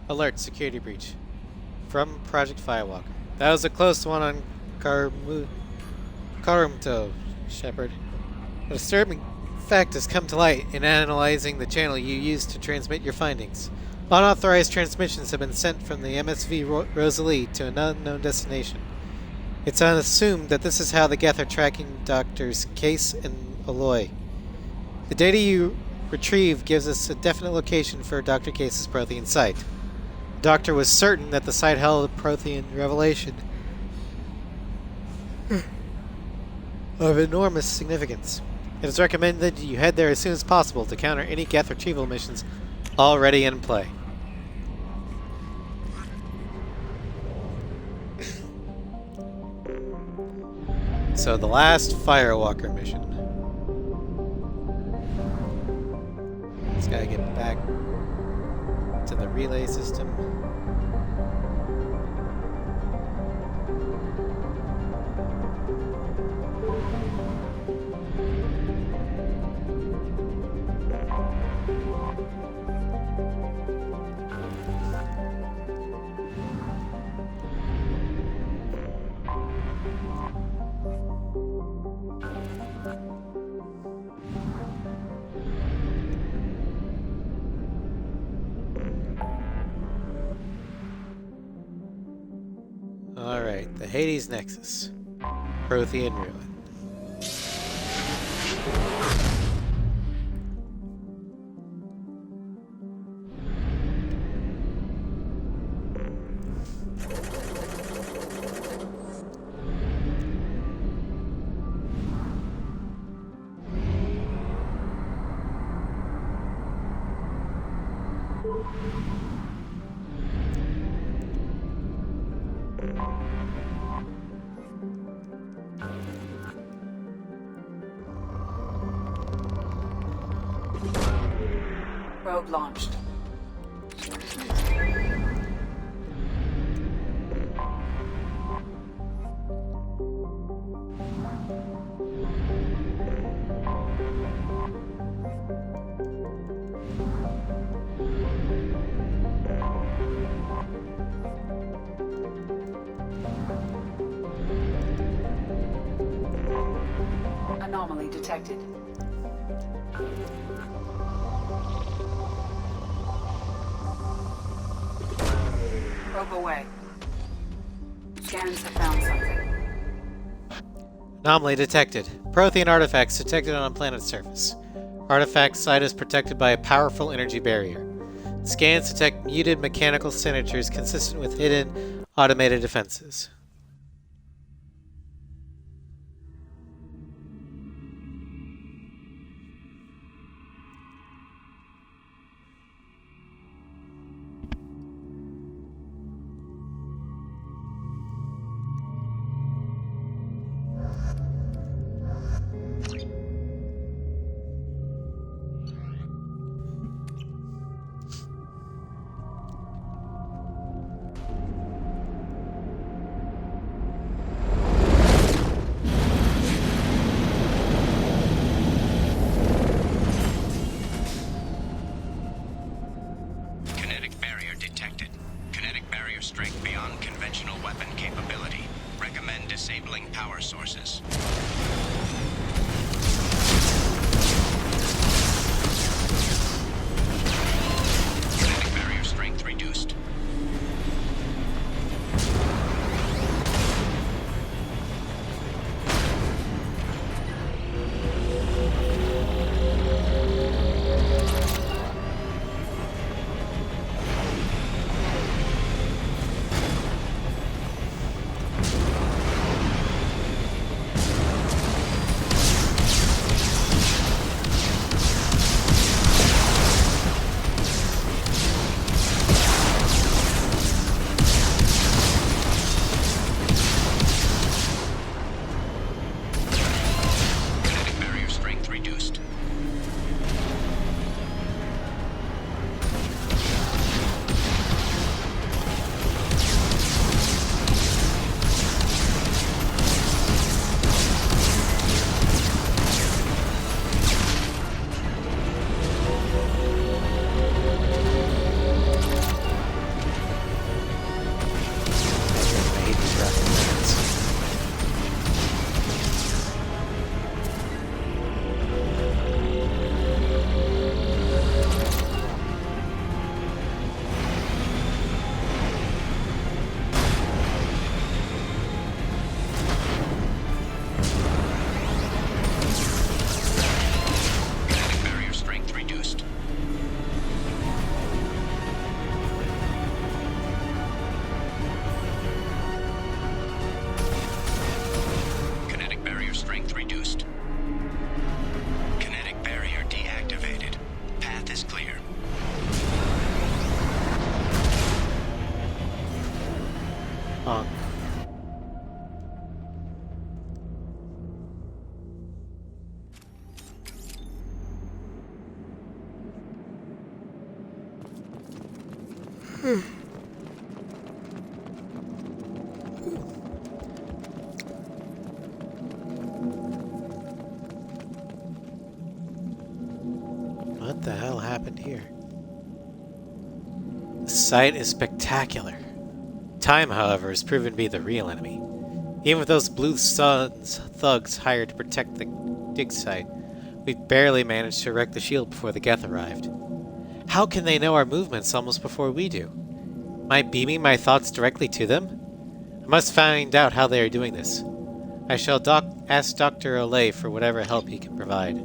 Alert, security breach. From Project Firewalker. That was a close one on Karumto, Shepard. A disturbing fact has come to light in analyzing the channel you used to transmit your findings. Unauthorized transmissions have been sent from the MSV Rosalie to an unknown destination. It's assumed that this is how the Geth are tracking Doctors Case and Aloy. The data you retrieve gives us a definite location for Dr. Case's Prothean site. The Doctor was certain that the site held a Prothean revelation, of enormous significance. It is recommended you head there as soon as possible to counter any Geth retrieval missions already in play. So the last Firewalker mission. Just gotta get back to the relay system. Alright, the Hades Nexus. Prothean Ruin. Probe launched. Anomaly detected. Probe away. Scans have found something. Anomaly detected. Prothean artifacts detected on a planet's surface. Artifact site is protected by a powerful energy barrier. Scans detect muted mechanical signatures consistent with hidden automated defenses. Honk. What the hell happened here? The site is spectacular. Time, however, has proven to be the real enemy. Even with those Blue Suns thugs hired to protect the dig site, we've barely managed to wreck the shield before the Geth arrived. How can they know our movements almost before we do? Am I beaming my thoughts directly to them? I must find out how they are doing this. I shall ask Dr. Olay for whatever help he can provide.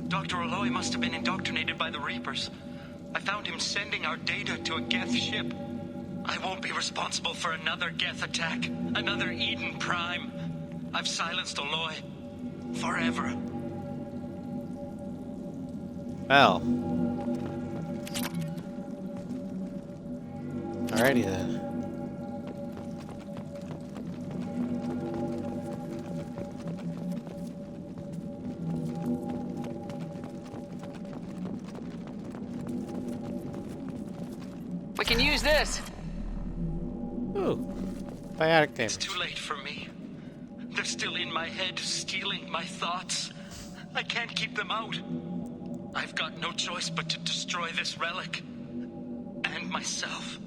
Dr. Aloy must have been indoctrinated by the Reapers. I found him sending our data to a Geth ship. I won't be responsible for another Geth attack, another Eden Prime. I've silenced Aloy. Forever. Well. Alrighty then. We can use this. Ooh. Biotic damage. It's too late for me. They're still in my head, stealing my thoughts. I can't keep them out. I've got no choice but to destroy this relic. And myself.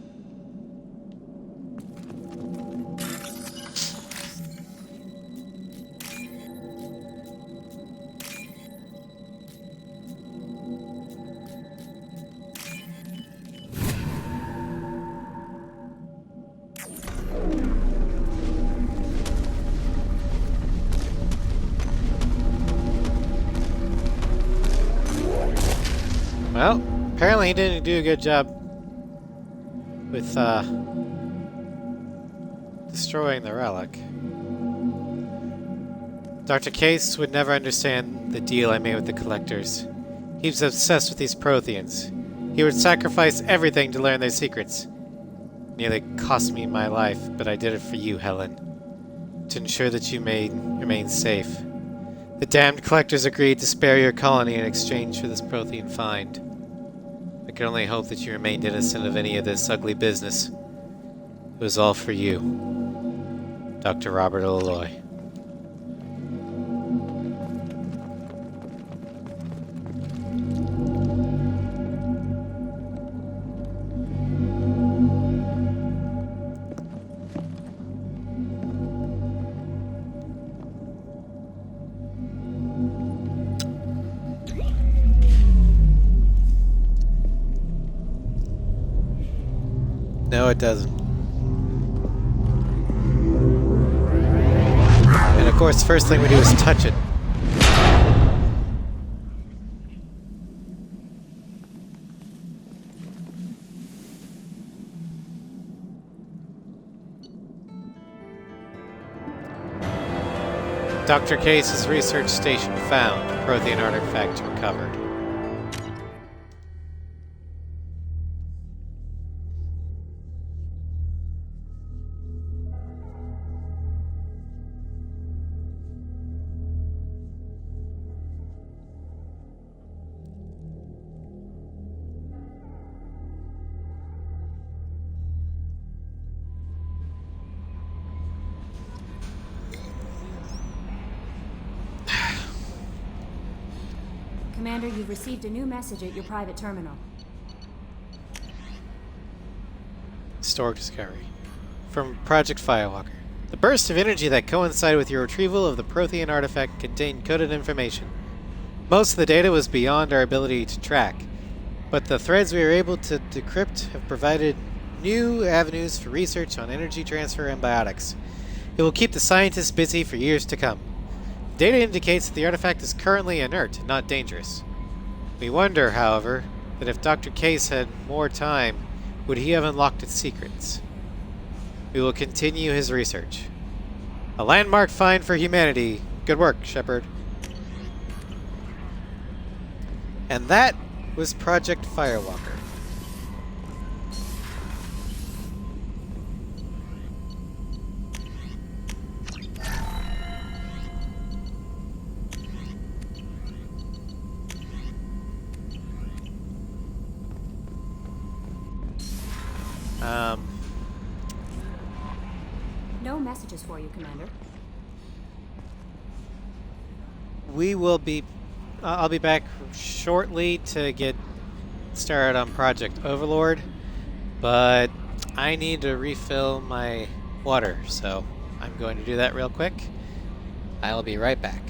Well, apparently he didn't do a good job with destroying the relic. Dr. Case would never understand the deal I made with the Collectors. He was obsessed with these Protheans. He would sacrifice everything to learn their secrets. Nearly cost me my life, but I did it for you, Helen. To ensure that you may remain safe. The damned Collectors agreed to spare your colony in exchange for this Prothean find. I can only hope that you remained innocent of any of this ugly business. It was all for you, Dr. Robert Aloy. No, it doesn't. And of course, the first thing we do is touch it. Dr. Case's research station found. Prothean artifact recovered. Commander, you've received a new message at your private terminal. Historic discovery. From Project Firewalker. The burst of energy that coincided with your retrieval of the Prothean artifact contained coded information. Most of the data was beyond our ability to track. But the threads we were able to decrypt have provided new avenues for research on energy transfer and biotics. It will keep the scientists busy for years to come. Data indicates that the artifact is currently inert, not dangerous. We wonder, however, that if Dr. Case had more time, would he have unlocked its secrets? We will continue his research. A landmark find for humanity. Good work, Shepard. And that was Project Firewalker. No messages for you, Commander. We will be... I'll be back shortly to get started on Project Overlord, but I need to refill my water, so I'm going to do that real quick. I'll be right back.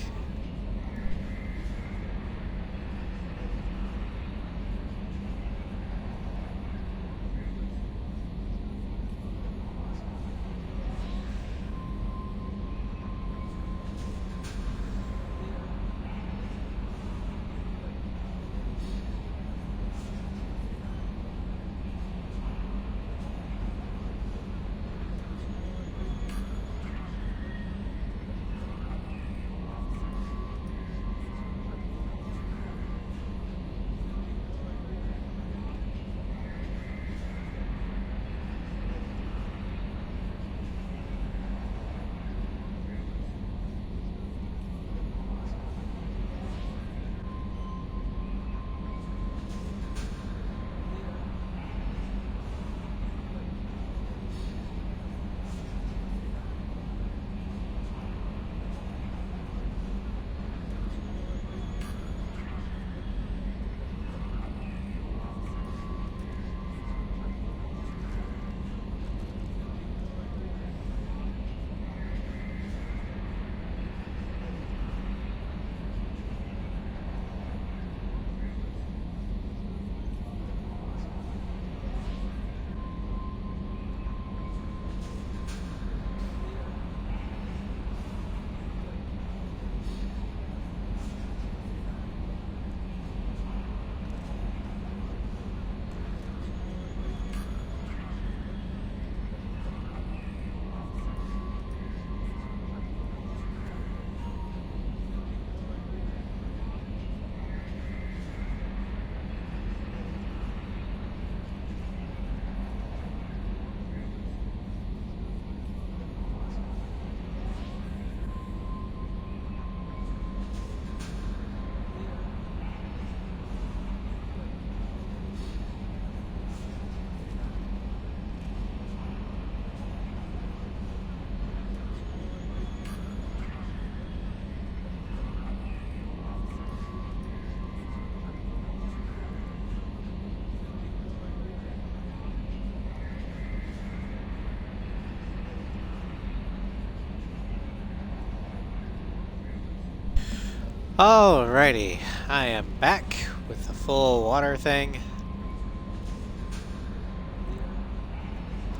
Alrighty, I am back with the full water thing.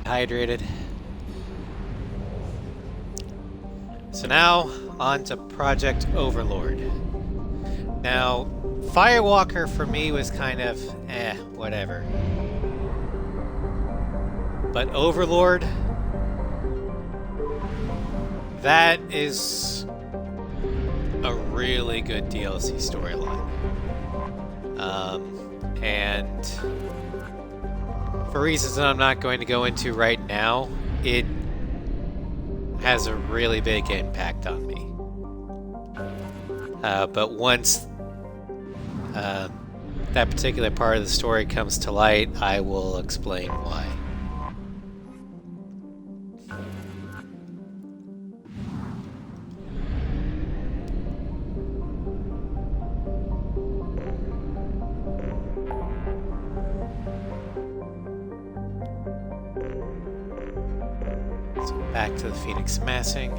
Hydrated. So now, on to Project Overlord. Now, Firewalker for me was kind of, whatever. But Overlord, that is a really good DLC storyline. And for reasons that I'm not going to go into right now, it has a really big impact on me. But once that particular part of the story comes to light, I will explain why. Back to the Phoenix massing.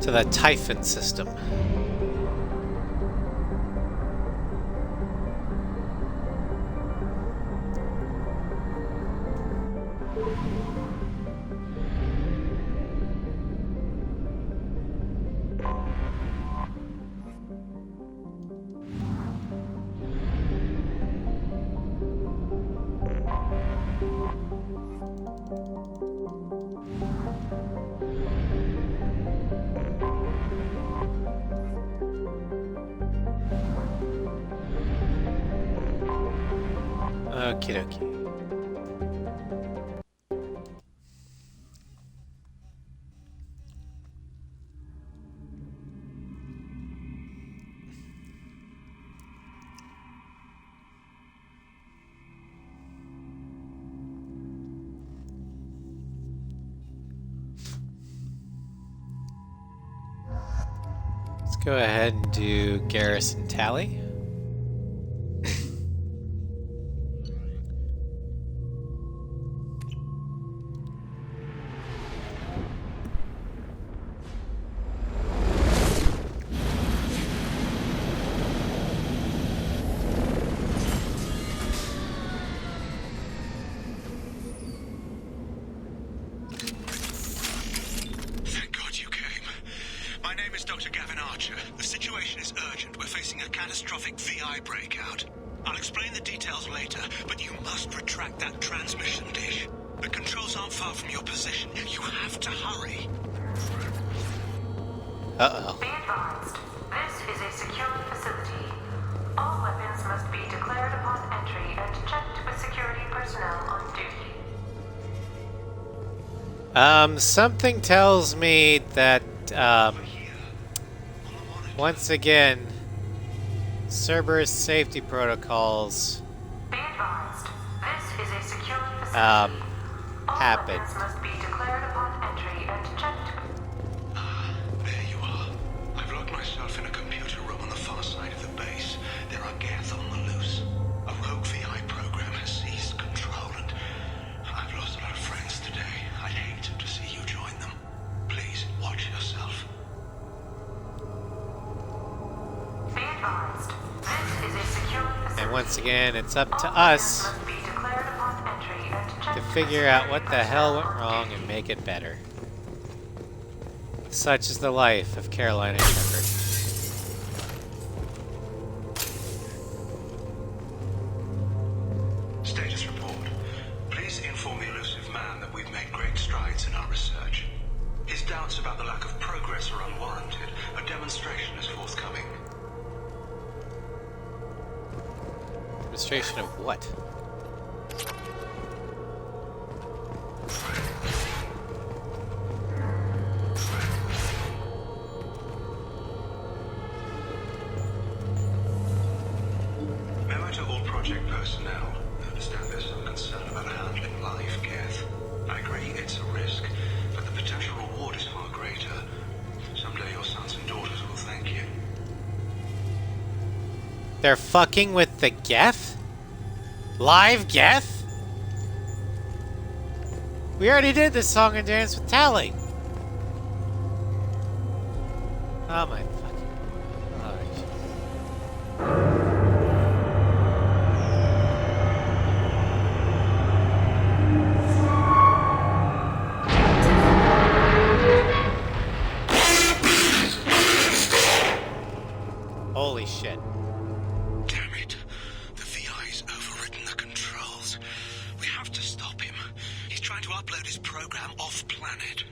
to the Typhon system. Okie dokie. Let's go ahead and do Garrison Tally. I'll explain the details later, but you must retract that transmission dish. The controls aren't far from your position. You have to hurry. Uh-oh. Be advised, this is a secured facility. All weapons must be declared upon entry and checked with security personnel on duty. Something tells me that, once again, Cerberus safety protocols Be advised, this is a secured facility. All happened. weapons must be declared upon entry and checked. There you are. I've locked myself in a computer room on the far side of the base. There are Geth on the loose. A rogue VI program has seized control, and I've lost a lot of friends today. I'd hate to see you join them. Please, watch yourself. Be advised, this is a secured facility. And once again, it's up to All us weapons must be declared upon entry and checked to with figure out what security the hell went personnel on wrong duty. and make it better. Such is the life of Carolina Shepard. Status report. Please inform the elusive man that we've made great strides in our research. His doubts about the lack of progress are unwarranted. A demonstration is forthcoming. Demonstration of what? Memo to all project personnel. I understand there's some concern about handling live Geth. I agree it's a risk, but the potential reward is far greater. Someday your sons and daughters will thank you. They're fucking with the Geth? Live Geth? We already did this song and dance with Tally. Oh my fucking... Oh, jeez. Holy shit. Damn it. The VI's overridden the controls. We have to stop him. He's trying to upload his program off-planet.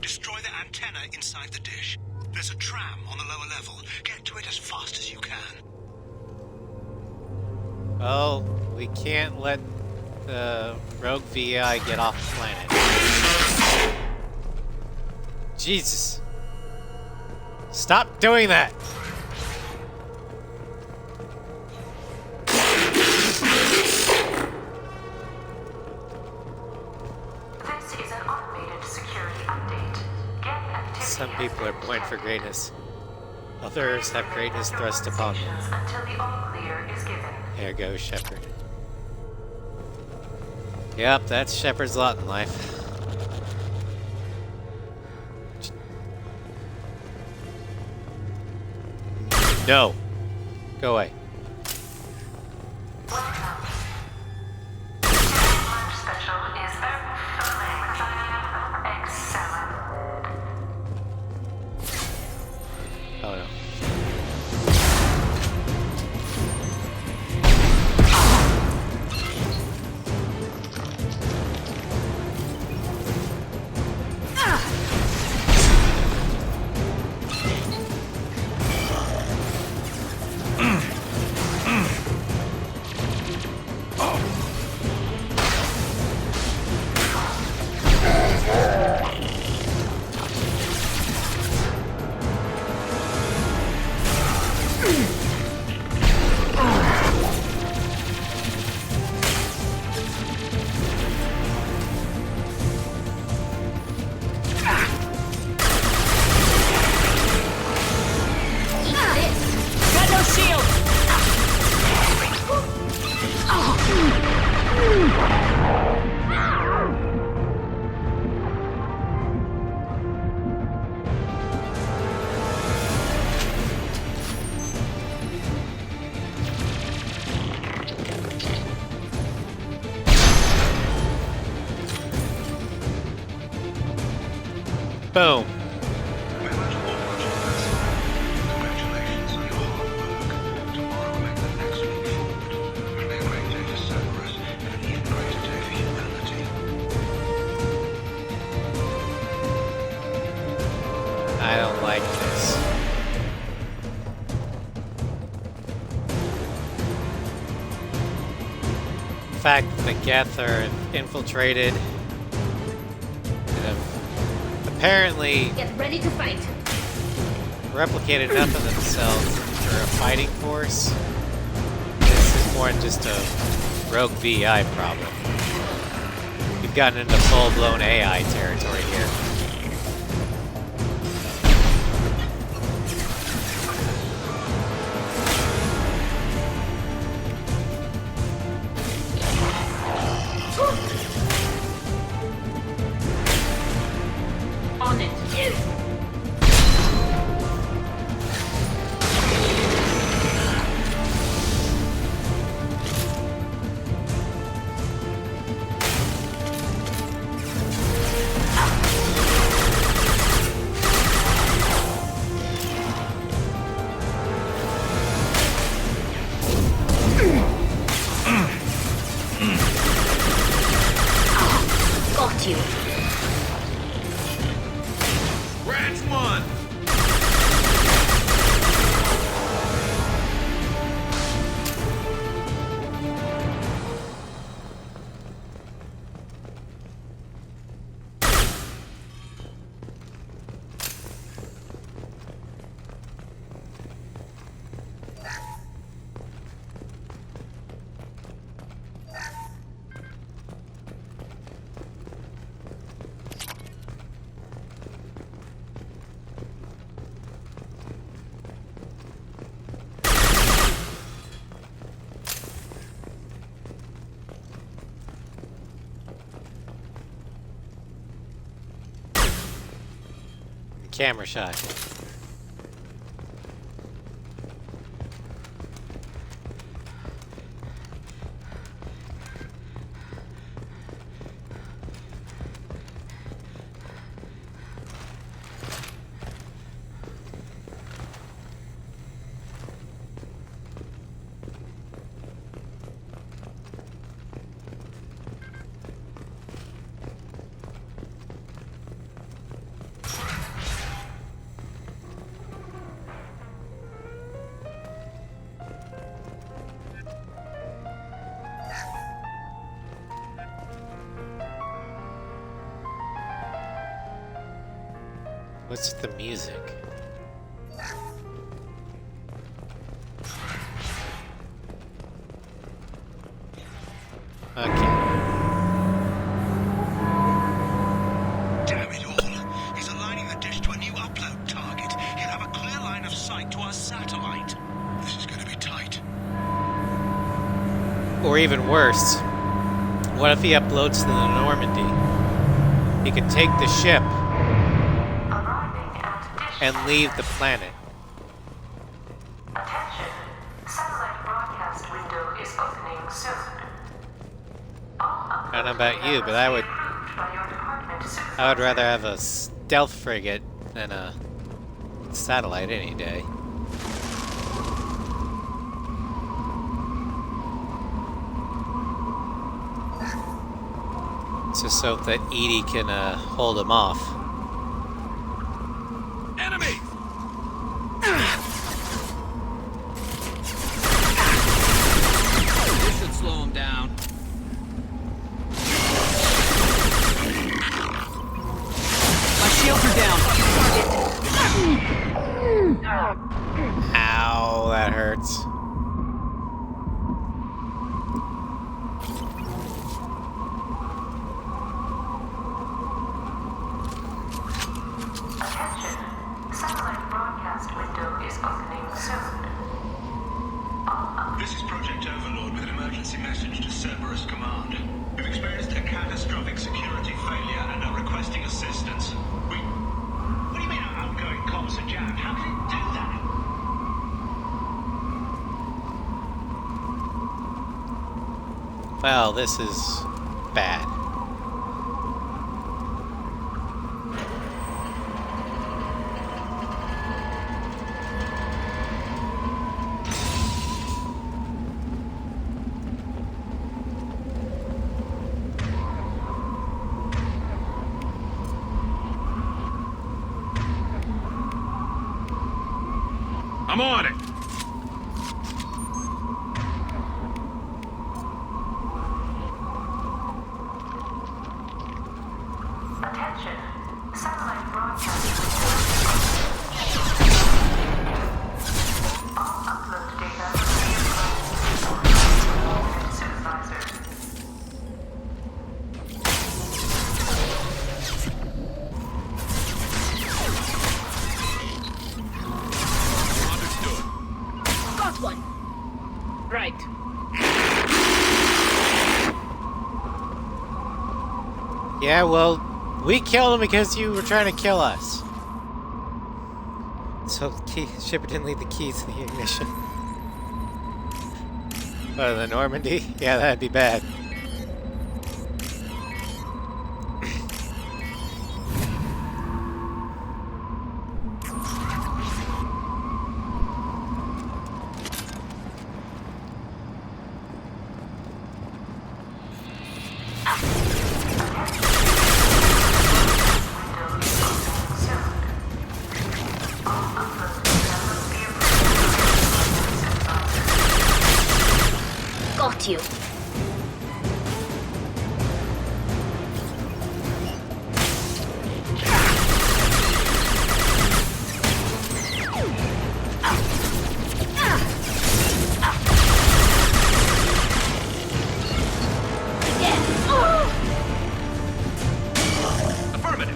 Destroy the antenna inside the dish. There's a tram on the lower level. Get to it as fast as you can. Well, we can't let the rogue VI get off the planet. Jesus. Stop doing that! This is an automated security update. Geth activity Some has people are been born for detected. greatness. Others have greatness thrust upon them. Until the all clear is given. There goes Shepard. Yep, that's Shepard's lot in life. No. Go away. Lunch special is excellent. Oh no. Boom. Congratulations on your hard work. Tomorrow will make the next leap forward. It'll be a great day for Cerberus and an even greater day for humanity. I don't like this. In fact, the Geth are infiltrated and have apparently Get ready to fight. replicated enough of themselves for a fighting force. This is more than just a rogue VI problem. We've gotten into full-blown AI territory here. On it. Got you. Branch 1! Camera shot. What's with the music? Okay. Damn it all. He's aligning the dish to a new upload target. He'll have a clear line of sight to our satellite. This is going to be tight. Or even worse, what if he uploads to the Normandy? He could take the ship and leave the planet. soon. I don't know about you, but I would rather have a stealth frigate than a satellite any day. Just so that Edie can hold him off. Enemy! This should slow him down. My shields are down. Ow, that hurts. This is Project Overlord with an emergency message to Cerberus Command. We've experienced a catastrophic security failure and are requesting assistance. What do you mean our outgoing comms are jammed? How can it do that? Well, this is bad. I'm on it. Attention. Satellite broadcast. All upload data must be advised. Supervisor. Got one. Right. Yeah, well, we killed him because you were trying to kill us. So Shepard didn't leave the keys to the ignition. Oh, the Normandy? Yeah, that'd be bad. Got you. Affirmative.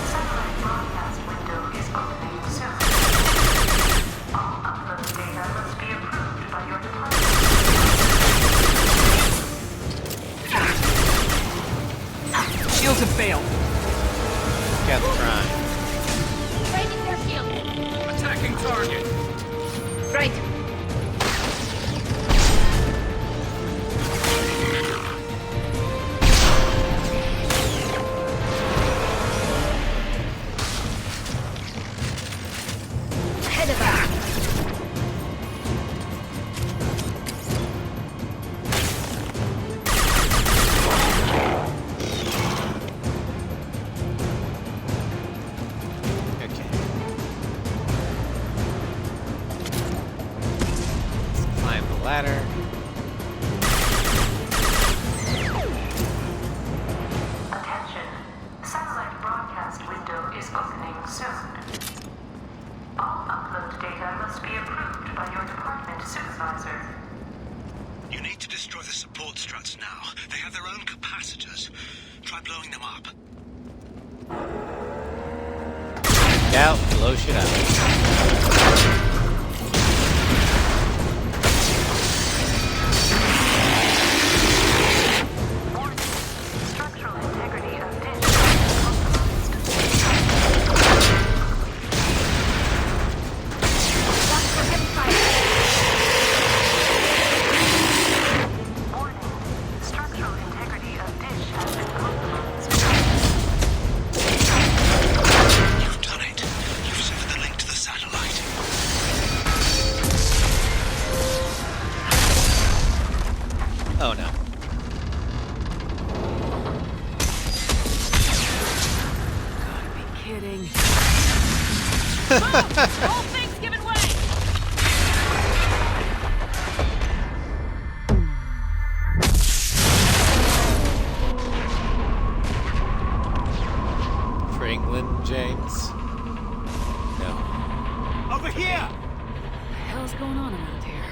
Satellite broadcast window is opening soon. All upload data must be approved by your department. Shields have failed. Got the prime. Breaking their shield. Attacking target. Right. Ahead of us. Okay. Let's climb the ladder. Attention. Satellite broadcast window is opening soon. All upload data must be approved by your department supervisor. You need to destroy the support struts now. They have their own capacitors. Try blowing them up. Out, blow shit out. Structural integrity of dish compromised. Watch for hip fire. Warning. Structural integrity of dish has been compromised. You've done it. You've severed the link to the satellite. Oh no. Gotta be kidding. Whole thing's giving way. For England, James? No. Over here! What the hell's going on around here?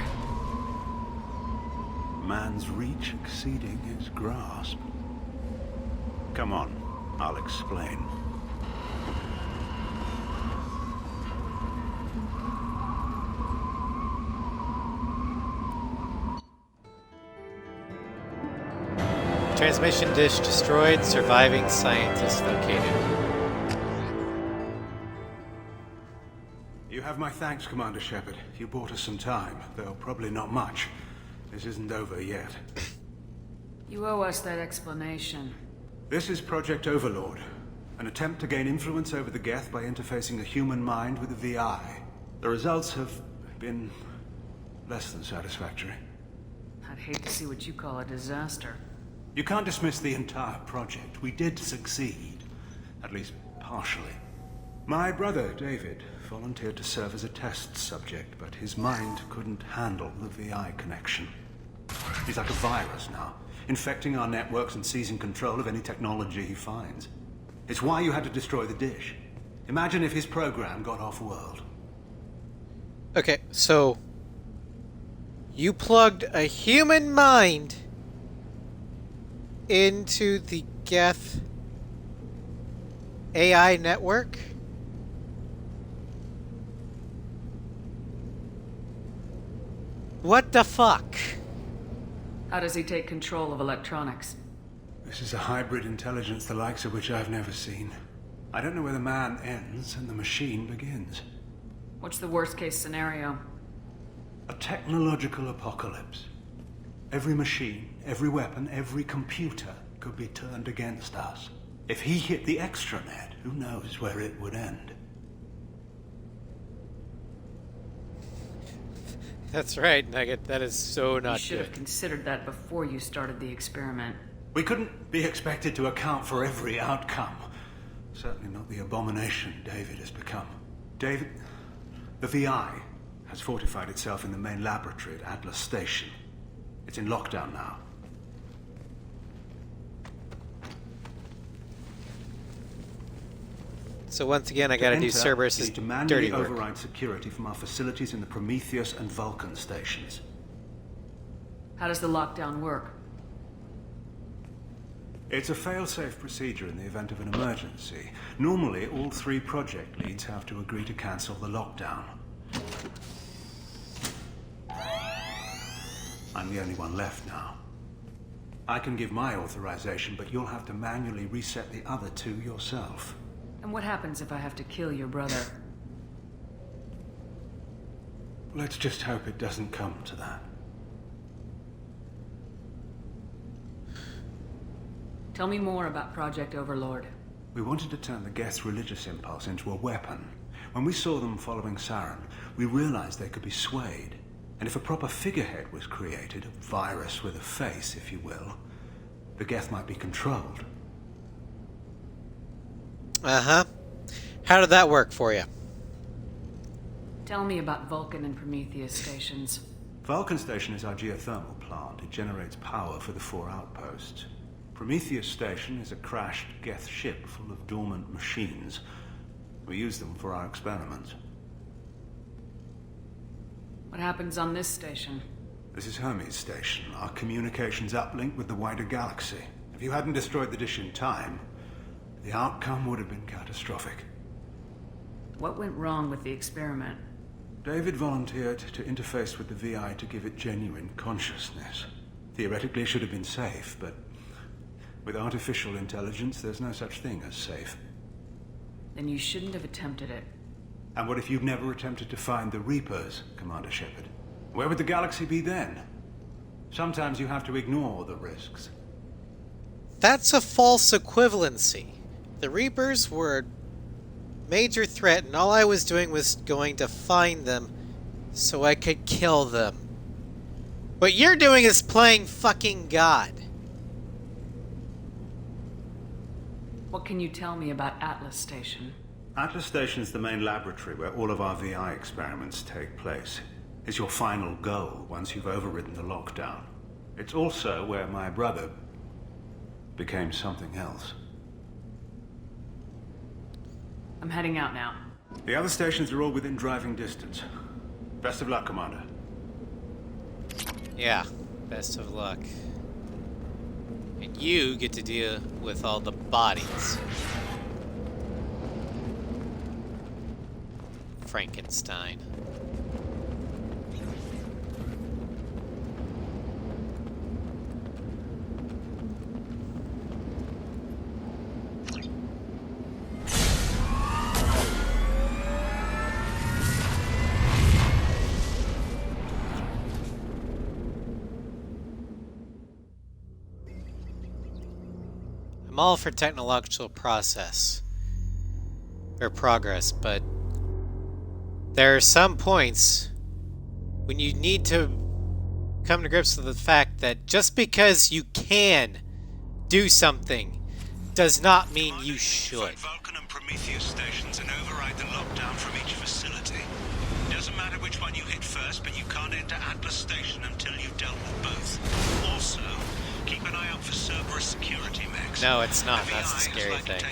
Man's reach exceeding his grasp. Come on, I'll explain. Transmission dish destroyed, surviving scientist located. You have my thanks, Commander Shepard. You bought us some time, though probably not much. This isn't over yet. You owe us that explanation. This is Project Overlord, an attempt to gain influence over the Geth by interfacing a human mind with a VI. The results have been less than satisfactory. I'd hate to see what you call a disaster. You can't dismiss the entire project. We did succeed, at least partially. My brother, David, volunteered to serve as a test subject, but his mind couldn't handle the VI connection. He's like a virus now, infecting our networks and seizing control of any technology he finds. It's why you had to destroy the dish. Imagine if his program got off-world. Okay, so you plugged a human mind into the Geth AI network? What the fuck? How does he take control of electronics? This is a hybrid intelligence the likes of which I've never seen. I don't know where the man ends and the machine begins. What's the worst case scenario? A technological apocalypse. Every machine, every weapon, every computer could be turned against us. If he hit the extranet, who knows where it would end? That's right, Nugget. That is so not You should have good. considered that before you started the experiment. We couldn't be expected to account for every outcome. Certainly not the abomination David has become. David, the VI has fortified itself in the main laboratory at Atlas Station. It's in lockdown now. So once again, I gotta do Cerberus's to manually dirty work. override security from our facilities in the Prometheus and Vulcan stations. How does the lockdown work? It's a fail-safe procedure in the event of an emergency. Normally, all 3 project leads have to agree to cancel the lockdown. I'm the only one left now. I can give my authorization, but you'll have to manually reset the other 2 yourself. And what happens if I have to kill your brother? Let's just hope it doesn't come to that. Tell me more about Project Overlord. We wanted to turn the Geth's religious impulse into a weapon. When we saw them following Saren, we realized they could be swayed. And if a proper figurehead was created, a virus with a face, if you will, the Geth might be controlled. Uh-huh. How did that work for you? Tell me about Vulcan and Prometheus stations. Vulcan Station is our geothermal plant. It generates power for the 4 outposts. Prometheus Station is a crashed Geth ship full of dormant machines. We use them for our experiments. What happens on this station? This is Hermes Station, our communications uplink with the wider galaxy. If you hadn't destroyed the dish in time, the outcome would have been catastrophic. What went wrong with the experiment? David volunteered to interface with the VI to give it genuine consciousness. Theoretically, it should have been safe, but with artificial intelligence, there's no such thing as safe. Then you shouldn't have attempted it. And what if you've never attempted to find the Reapers, Commander Shepard? Where would the galaxy be then? Sometimes you have to ignore the risks. That's a false equivalency. The Reapers were a major threat, and all I was doing was going to find them so I could kill them. What you're doing is playing fucking God. What can you tell me about Atlas Station? Atlas Station is the main laboratory where all of our VI experiments take place. It's your final goal once you've overridden the lockdown. It's also where my brother became something else. I'm heading out now. The other stations are all within driving distance. Best of luck, Commander. Yeah, best of luck. And you get to deal with all the bodies. Frankenstein. I'm all for technological progress, but there are some points when you need to come to grips with the fact that just because you can do something does not mean you should. Vulcan and Prometheus stations and override the lockdown from each facility. Doesn't matter which one you hit first, but you can't enter Atlas Station until you've dealt with both. Also, keep an eye out for Cerberus security mechs. No, it's not. That's the scary thing.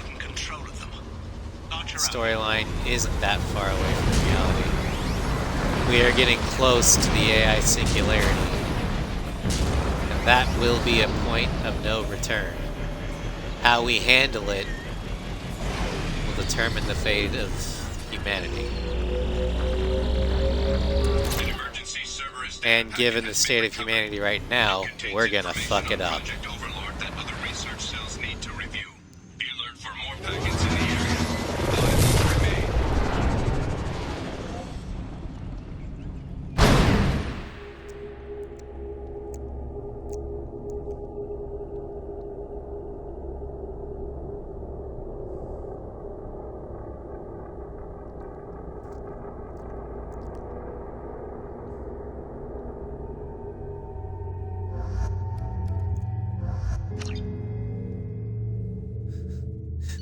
The storyline isn't that far away from reality. We are getting close to the AI singularity. And that will be a point of no return. How we handle it will determine the fate of humanity. And given the state of humanity right now, we're gonna fuck it up. Overlord that other research cells need to review. Be alert for more packets in the area.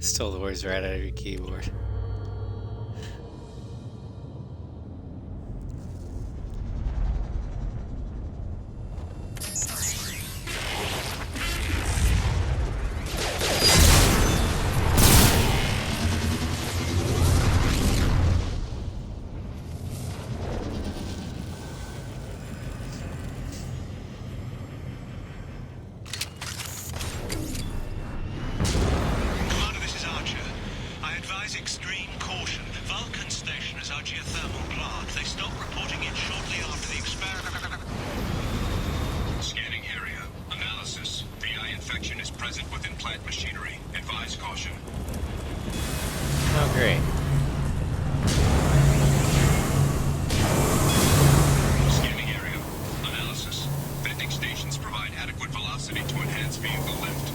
Stole the words right out of your keyboard. Extreme caution. Vulcan Station is our geothermal plant. They stopped reporting in shortly after the experiment. Scanning area. Analysis. VI infection is present within plant machinery. Advise caution. Oh, great. Scanning area. Analysis. Vending stations provide adequate velocity to enhance vehicle lift.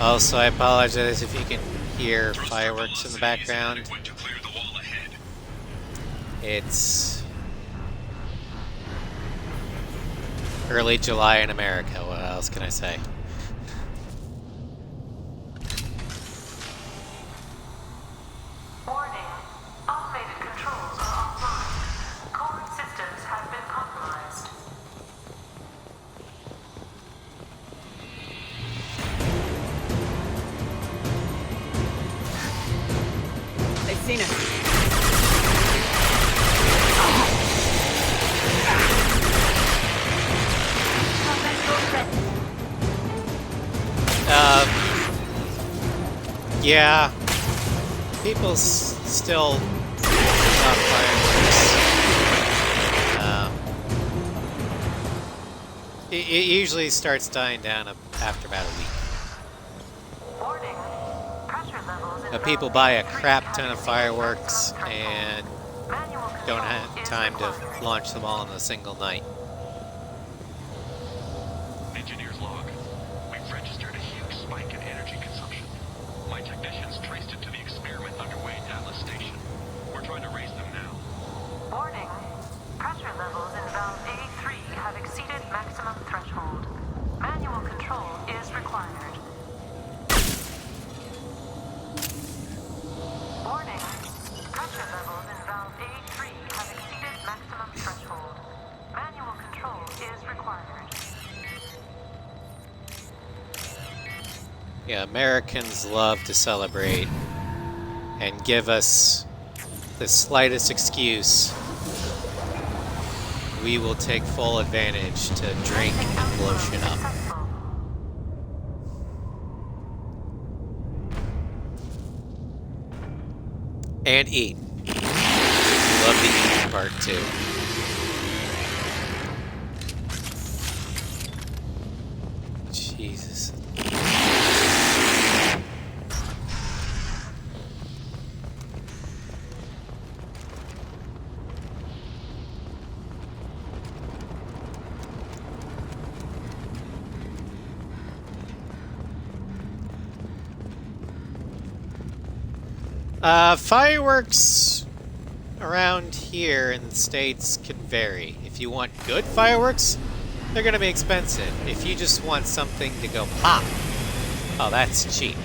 Also, I apologize if you can hear fireworks in the background. It's early July in America. What else can I say? Warning. Automated controls are offline. Core systems have been compromised. They've seen us. Yeah. People still love fireworks. It usually starts dying down after about a week. Warning. Pressure levels in People buy a crap ton of fireworks and don't have time to launch them all in a single night. Engineer's log. We've registered a huge spike in energy consumption. My technicians traced it to the experiment underway at Atlas Station. We're trying to raise them now. Warning. Pressure levels in valve A3 have exceeded maximum threshold. Manual control is required. Warning. Pressure levels in valve A3 have exceeded maximum threshold. Manual control is required. Yeah, Americans love to celebrate and give us the slightest excuse. We will take full advantage to drink and blow shit up. And eat. Love the eating part too. Jesus. Fireworks around here in the States can vary. If you want good fireworks, they're gonna be expensive. If you just want something to go pop, oh, that's cheap.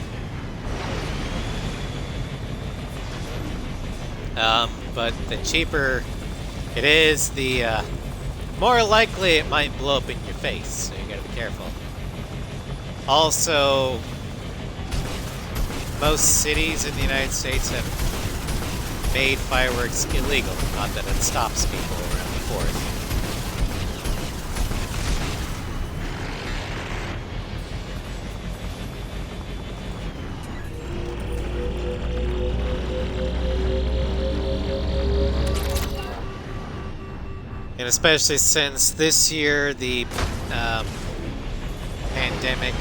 But the cheaper it is, the more likely it might blow up in your face, so you gotta be careful. Also, most cities in the United States have made fireworks illegal. Not that it stops people around the 4th. And especially since this year the pandemic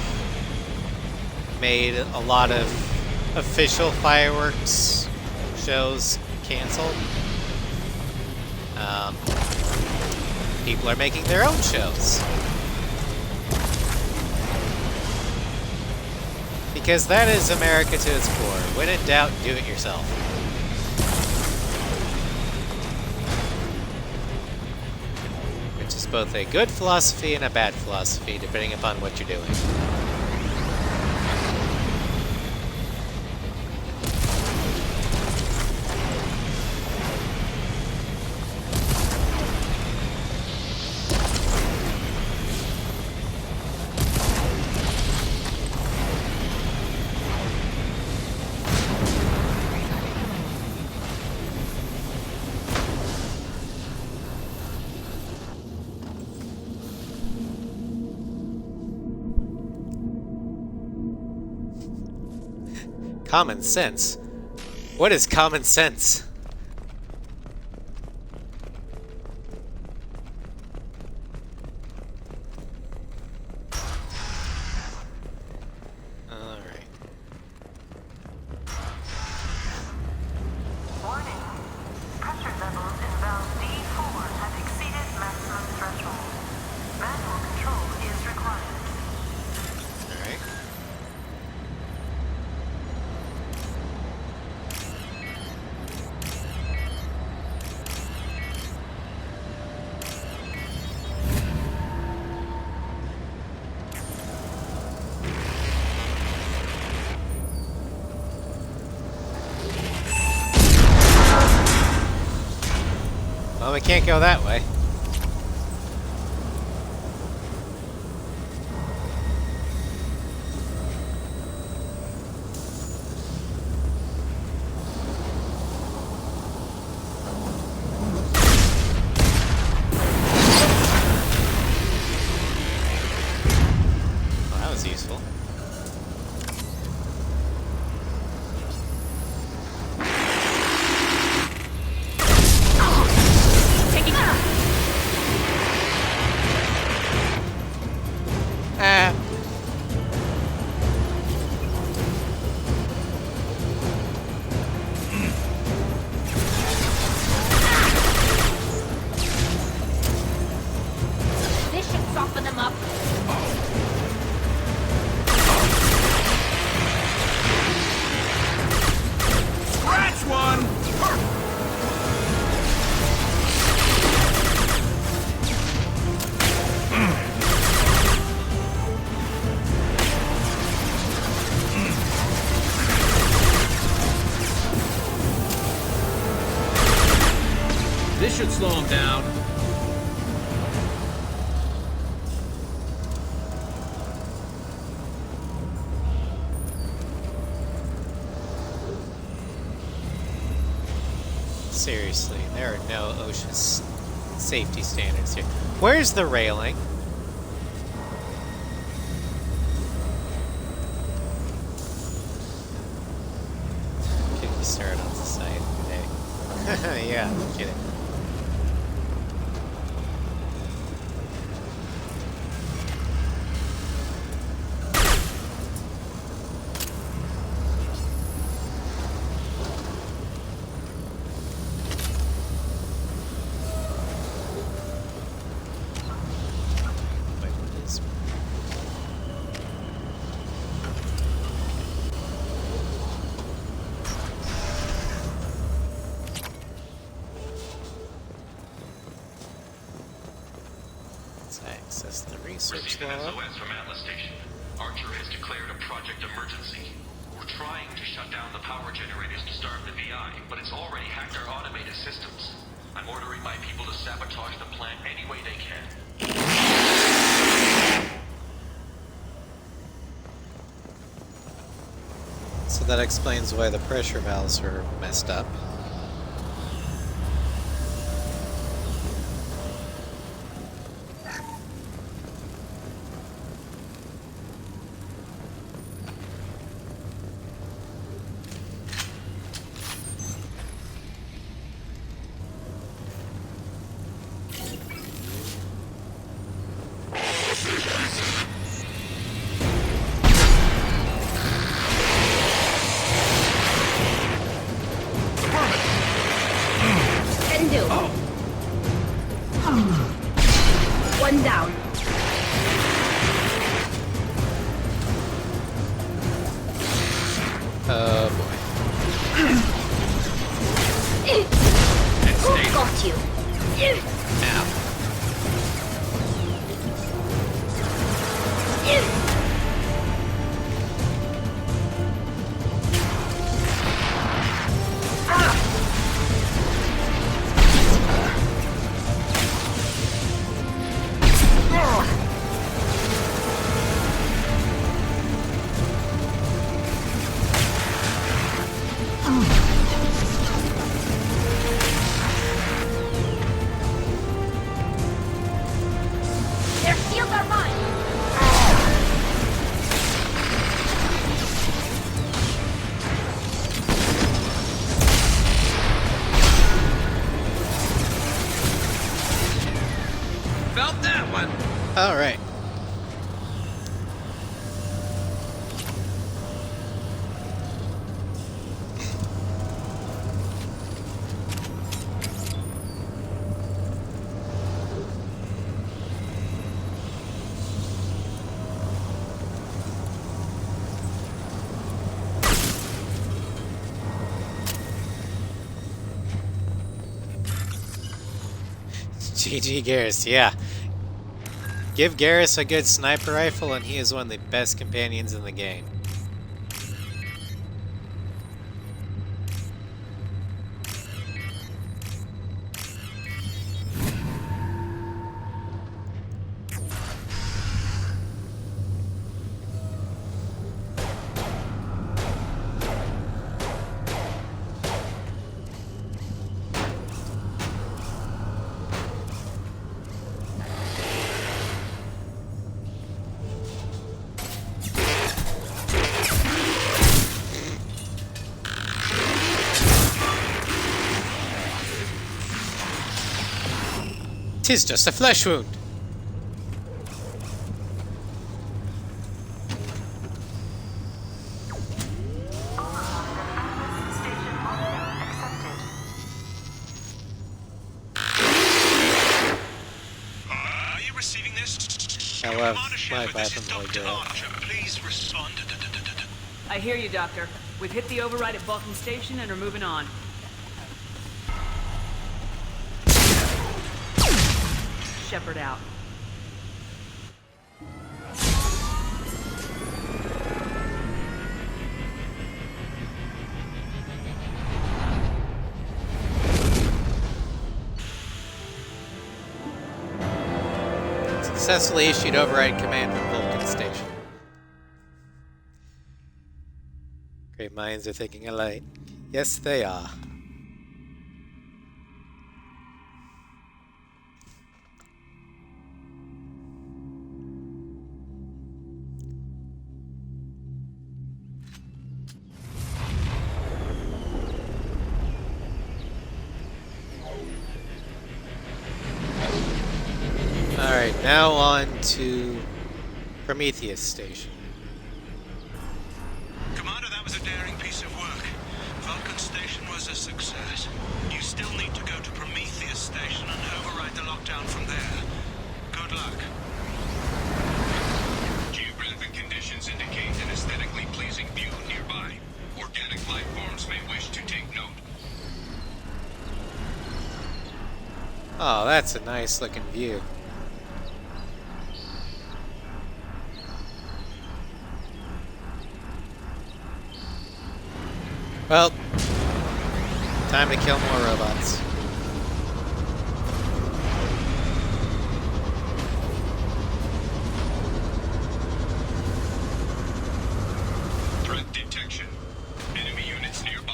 made a lot of official fireworks shows canceled. People are making their own shows. Because that is America to its core. When in doubt, do it yourself. Which is both a good philosophy and a bad philosophy, depending upon what you're doing. Common sense? What is common sense? Alright. Warning. Pressure levels in valve D4 have exceeded maximum threshold. Manual control is required. Alright. Well, we can't go that way. Well, that was useful. This should soften them up. Scratch one! This should slow him down. Seriously, there are no OSHA safety standards here. Where's the railing? Can you start on the side today? Yeah, no kidding. Wait, what is... Let's access the research Received an log. SOS from Atlas Station. Archer has declared a project emergency. We're trying to shut down the power generators to starve the VI, but it's already hacked our automated systems. I'm ordering my people to sabotage the plant any way they can. So that explains why the pressure valves are messed up. Can do. One down. Oh boy. Got you. Now. Their shields are mine. Felt that one. All right. GG Garrus, yeah. Give Garrus a good sniper rifle and he is one of the best companions in the game. 'Tis just a flesh wound. Are you receiving this? I love my weapon Please respond. I hear you, Doctor. We've hit the override at Vulcan Station and are moving on. Shepard out. Successfully issued override command from Vulcan Station. Great minds are thinking alike. Yes, they are. Alright, now on to Prometheus Station. Commander, that was a daring piece of work. Vulcan Station was a success. You still need to go to Prometheus Station and override the lockdown from there. Good luck. Geographic conditions indicate an aesthetically pleasing view nearby. Organic life forms may wish to take note. Oh, that's a nice looking view. Well, time to kill more robots. Threat detection. Enemy units nearby.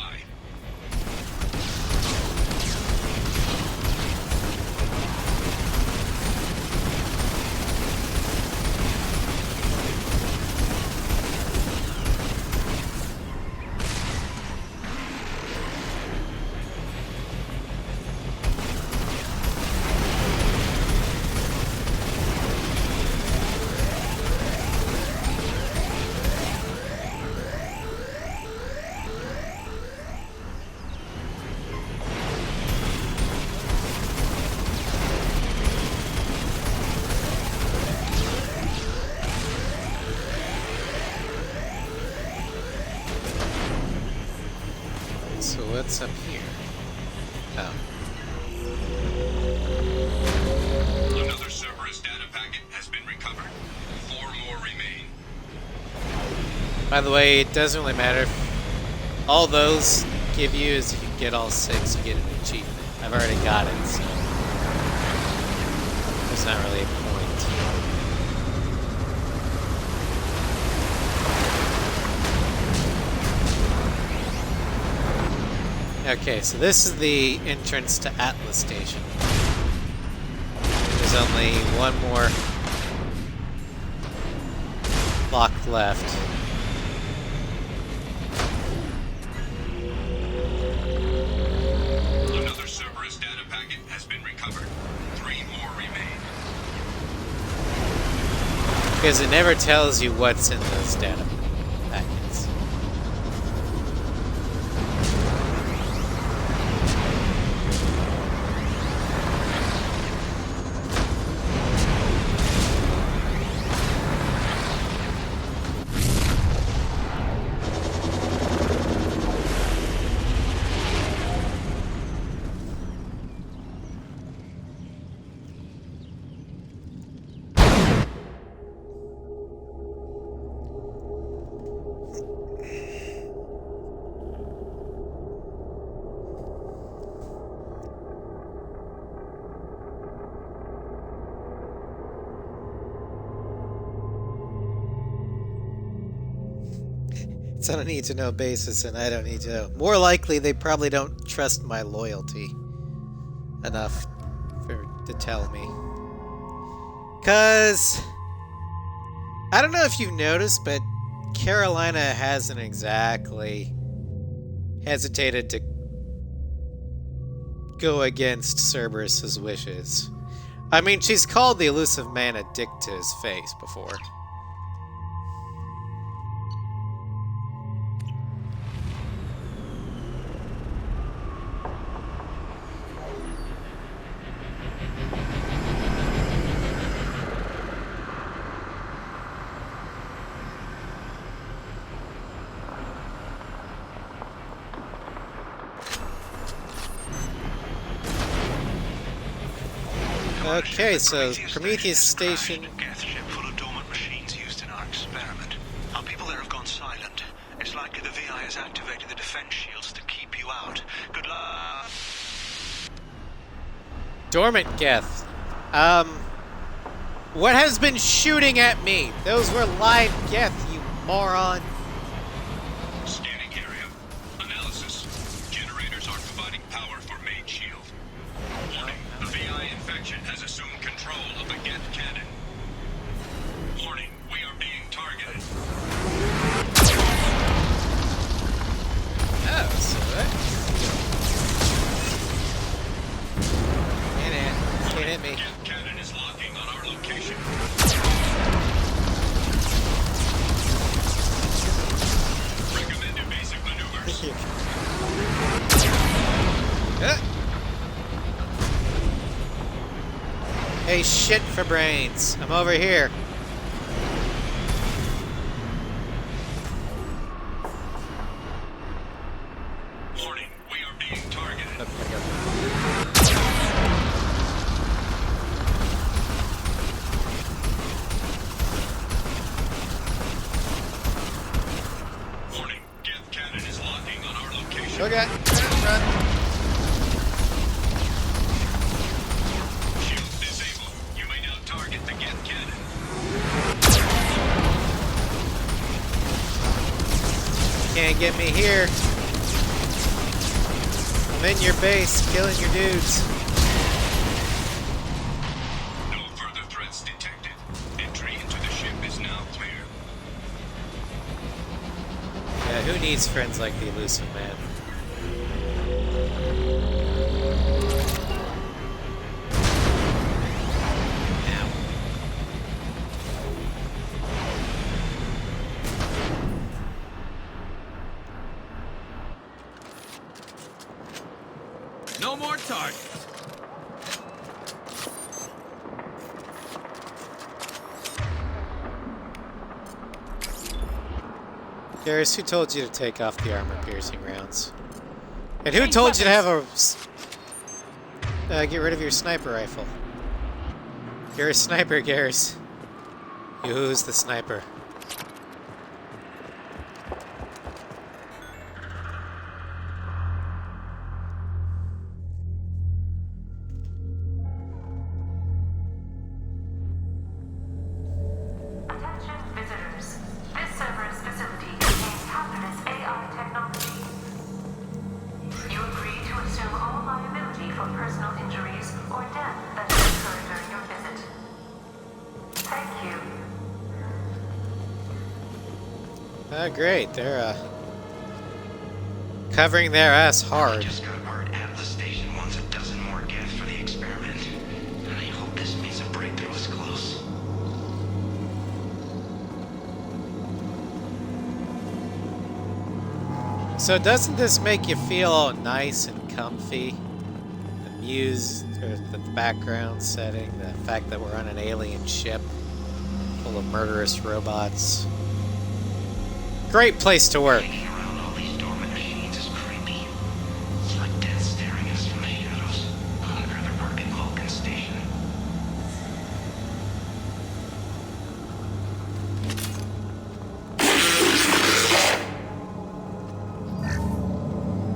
So what's up here? Oh. Another Cerberus data packet has been recovered. 4 more remain. By the way, it doesn't really matter if all those give you is if you get all 6, you get an achievement. I've already got it, so there's not really a point. Okay, so this is the entrance to Atlas Station. There's only one more block left. Another Cerberus data packet has been recovered. 3 more remain. Because it never tells you what's in those data packets. It's on a need-to-know basis, and I don't need to know. More likely, they probably don't trust my loyalty enough to tell me. Because I don't know if you've noticed, but Carolina hasn't exactly hesitated to go against Cerberus's wishes. I mean, she's called the elusive man a dick to his face before. Okay, so Prometheus Station. A Geth ship full of dormant machines used in our experiment. Our people there have gone silent. It's likely the VI has activated the defense shields to keep you out. Good luck. Dormant Geth. What has been shooting at me? Those were live Geth, you moron. Scanning area. Analysis. Generators aren't providing power for main shield. Warning. The VI infection has assumed control of the Geth cannon. Warning. We are being targeted. Oh, so that... Can't hit me. Geth cannon is locking on our location. Recommended basic maneuvers. Hey, shit for brains. I'm over here. Warning, we are being targeted. Warning, Geth cannon is locking on our location. Okay, run. Shields disabled. You may now target the Geth cannon. Can't get me here. I'm in your base, killing your dudes. No further threats detected. Entry into the ship is now clear. Yeah, who needs friends like the elusive man? No more targets. Garrus, who told you to take off the armor-piercing rounds? And who told you to have a... get rid of your sniper rifle? You're a sniper, Garrus. Who's the sniper? Attention visitors. This server's facility contains hazardous AI technology. You agree to assume all liability for personal injuries or death that has occurred during your visit. Thank you. Oh, great. They're, covering their ass hard. Just got word out of the station wants a dozen more Geth for the experiment. And I hope this means a breakthrough is close. So doesn't this make you feel all nice and comfy? The music, or the background setting, the fact that we're on an alien ship full of murderous robots. Great place to work. Hanging around all these dormant machines is creepy. It's like death staring at us from the shadows. I'd rather work in Vulcan Station.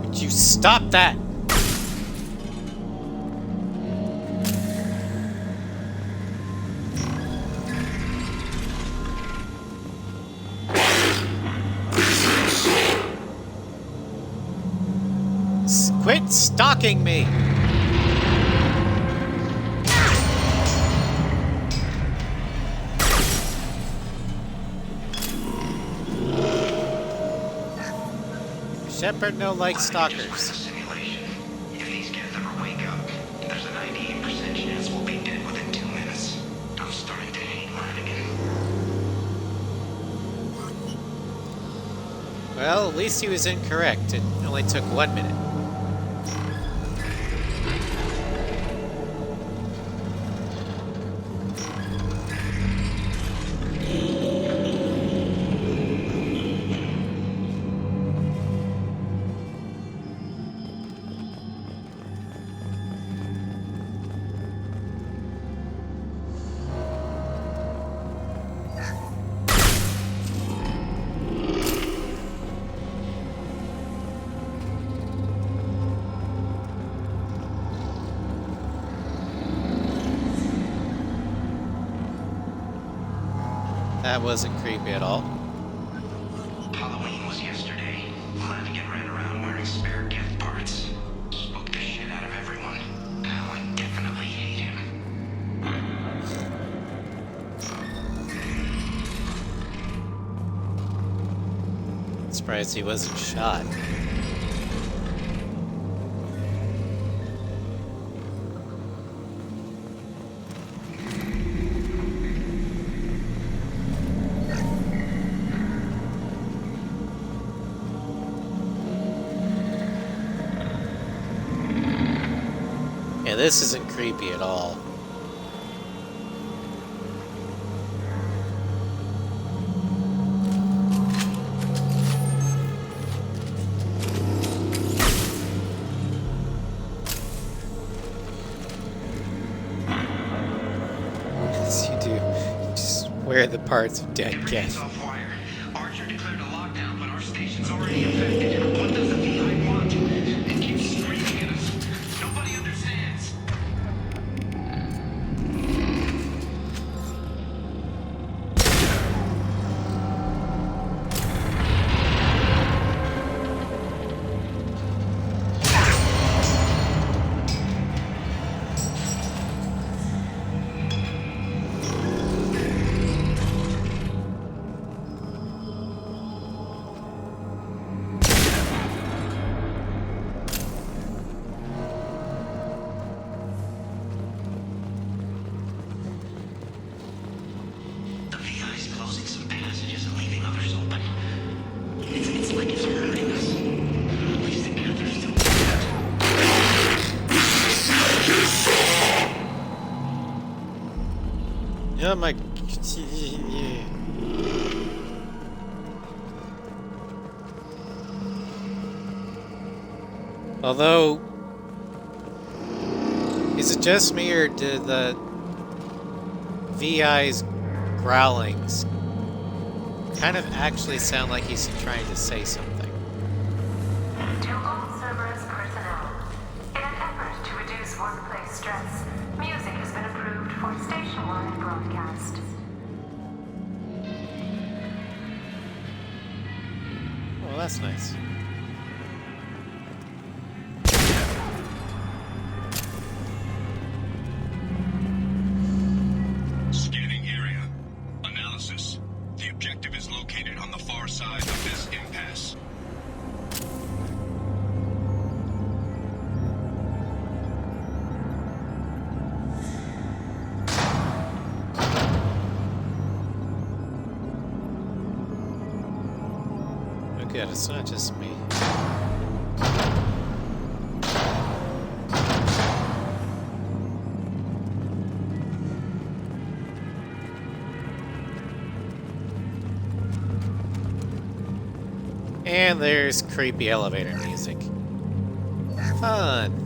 Would you stop that? Quit stalking me! Shepard no like stalkers. Simulation. If these Geth ever wake up, there's a 98% chance we'll be dead within Well, at least he was incorrect. It only took 1 minute. That wasn't creepy at all. Halloween was yesterday. Flanagan ran around wearing spare gift parts. Spooked the shit out of everyone. Now I definitely hate him. Surprised he wasn't shot. Yeah, this isn't creepy at all. Yes, you do. You just wear the parts of dead guests. Archer declared a lockdown, but our station's already infected. What does the VI want? It keeps screaming at us. Nobody understands. The VI's closing some passages and leaving others open. It's like it's hurting us. At least together still. Yeah, my. Although, is it just me or did the VI's growlings kind of actually sound like he's trying to say something? To all Cerberus personnel, in an effort to reduce workplace stress, music has been approved for station-wide broadcast. Well, that's nice. Scanning area. Analysis. The objective is located on the far side of this impasse. Oh good, it's not just me. And there's creepy elevator music. Fun.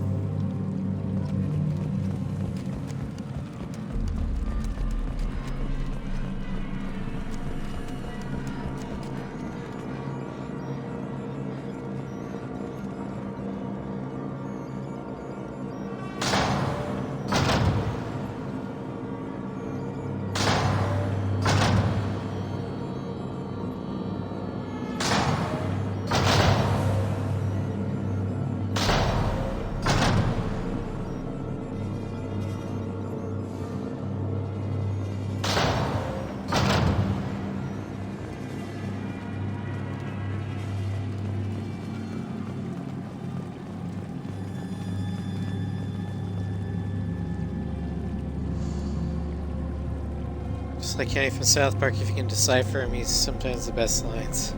Just like Kenny from South Park, if you can decipher him, he's sometimes the best lines.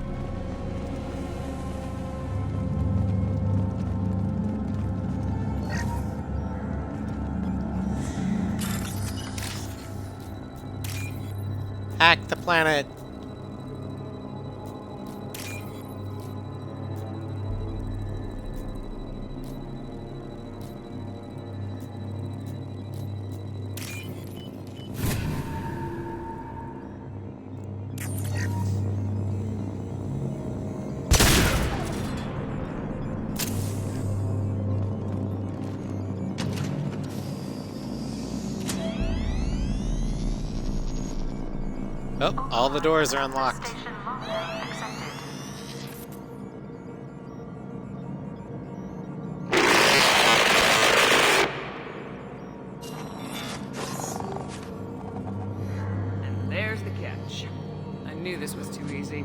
Hack the planet. Oh, all the doors are unlocked. Station lockdown accepted. And there's the catch. I knew this was too easy.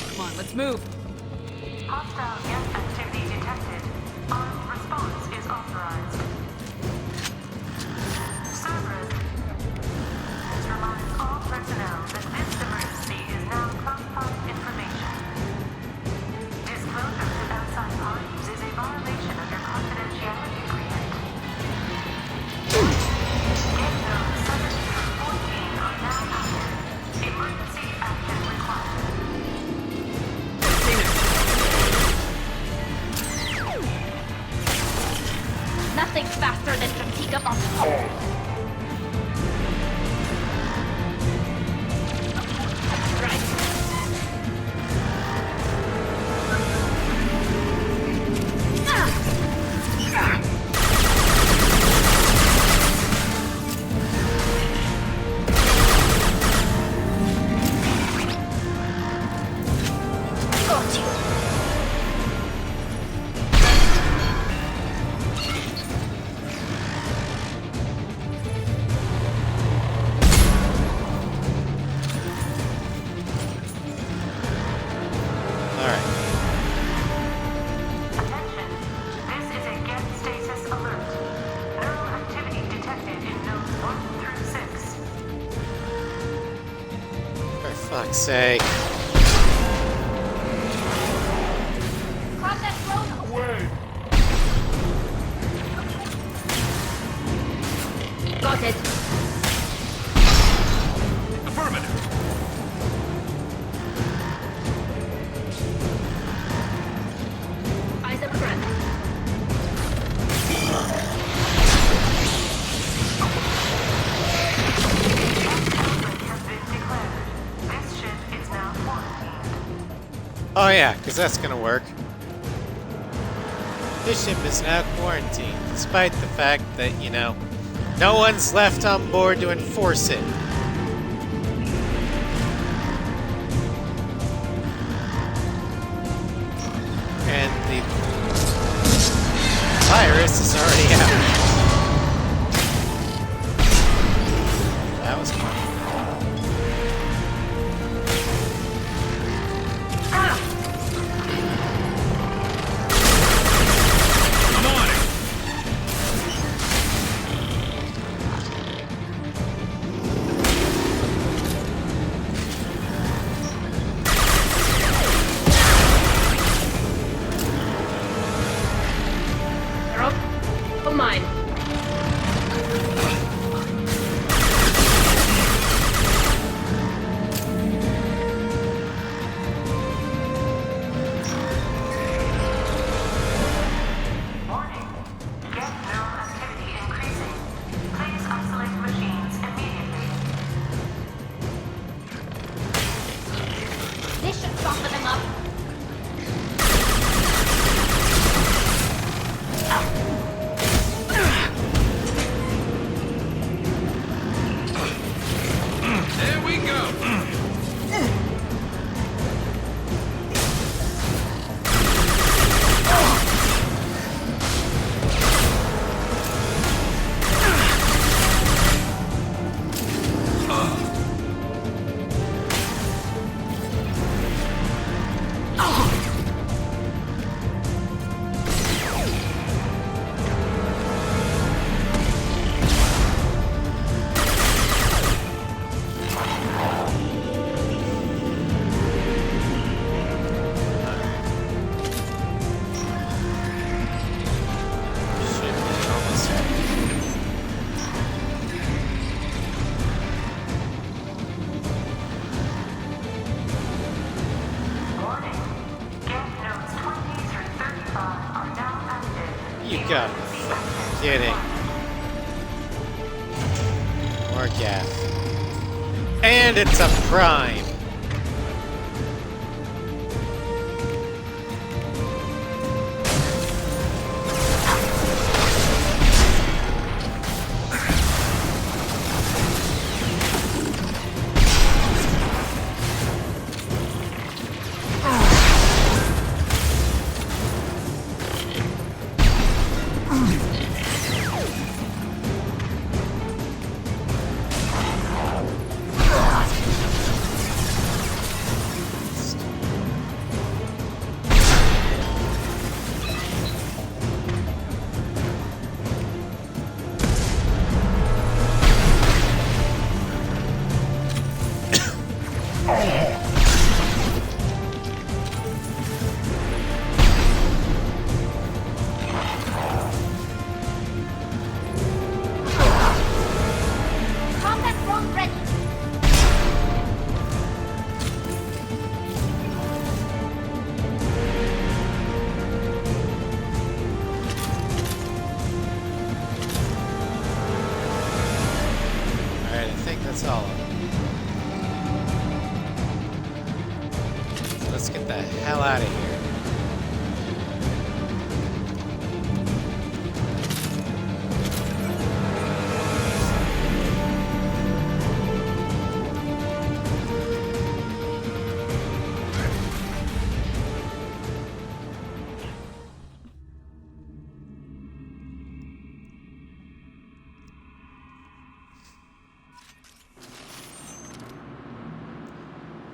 Come on, let's move. Hostile gas activity detected. Armed response is authorized. Cerberus reminds all personnel that this emergency is now classified information. Disclosure to outside parties is a violation of your confidentiality agreement. Gate zones 7 through 14 are now active. Emergency action required. Nothing's faster than fatigue of our Fuck's sake. Cross that road. Away! Got it. Affirmative. Eyes up front. Oh yeah, because that's gonna work. This ship is now quarantined, despite the fact that, you know, no one's left on board to enforce it. And the virus is already out. That was fun. Mine. kidding. More gas. And it's a prime. That's all of them. Let's get the hell out of here.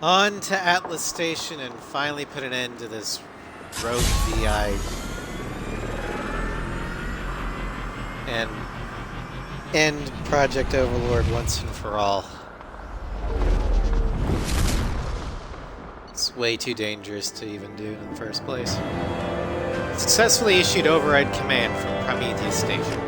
On to Atlas Station and finally put an end to this rogue VI and end Project Overlord once and for all. It's way too dangerous to even do in the first place. Successfully issued override command from Prometheus Station.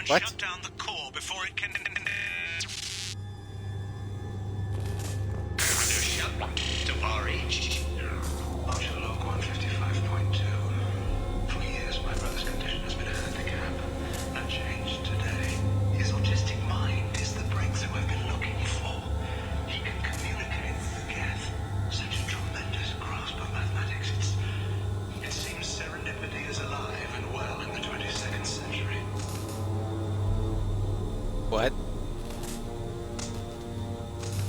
Shut down the core before it can... Marshal log 155.2. For years, my brother's condition has been a handicap. That changed today. His autistic mind is the breakthrough I've been looking for. He can communicate with Geth. Such a tremendous grasp of mathematics. It seems serendipity is alive and well in the 22nd century. What?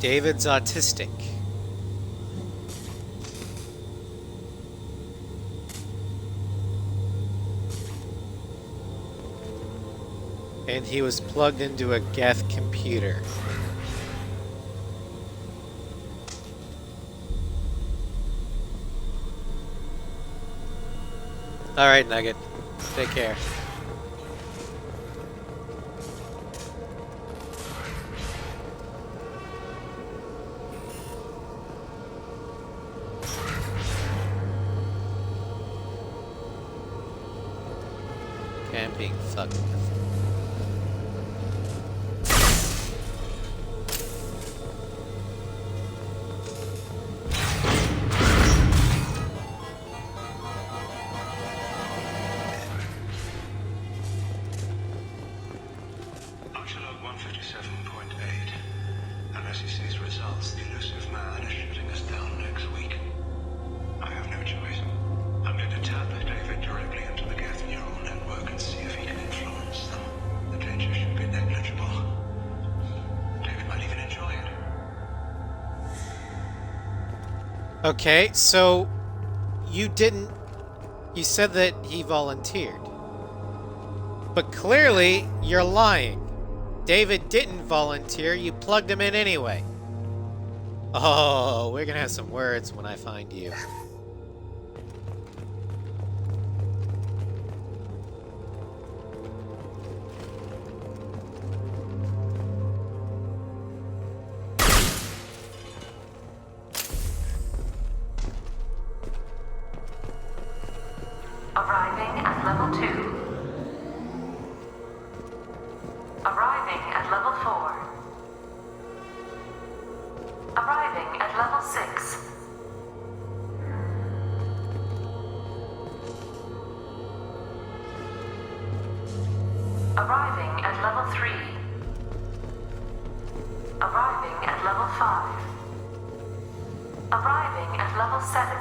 David's autistic. And he was plugged into a Geth computer. Alright, Nugget. Take care. Okay, I'm being fucked with. Archilog 157.8. Unless he sees results, the elusive man is shutting us down next week. I have no choice. I'm going to tap David directly into the Geth neural network and see if he can influence them. The danger should be negligible. David might even enjoy it. Okay, so you didn't... You said that he volunteered. But clearly, you're lying. David didn't volunteer, you plugged him in anyway. Oh, we're gonna have some words when I find you. Arriving at level 2. Arriving at level 4. Arriving at level 6. Arriving at level 3. Arriving at level 5. Arriving at level 7.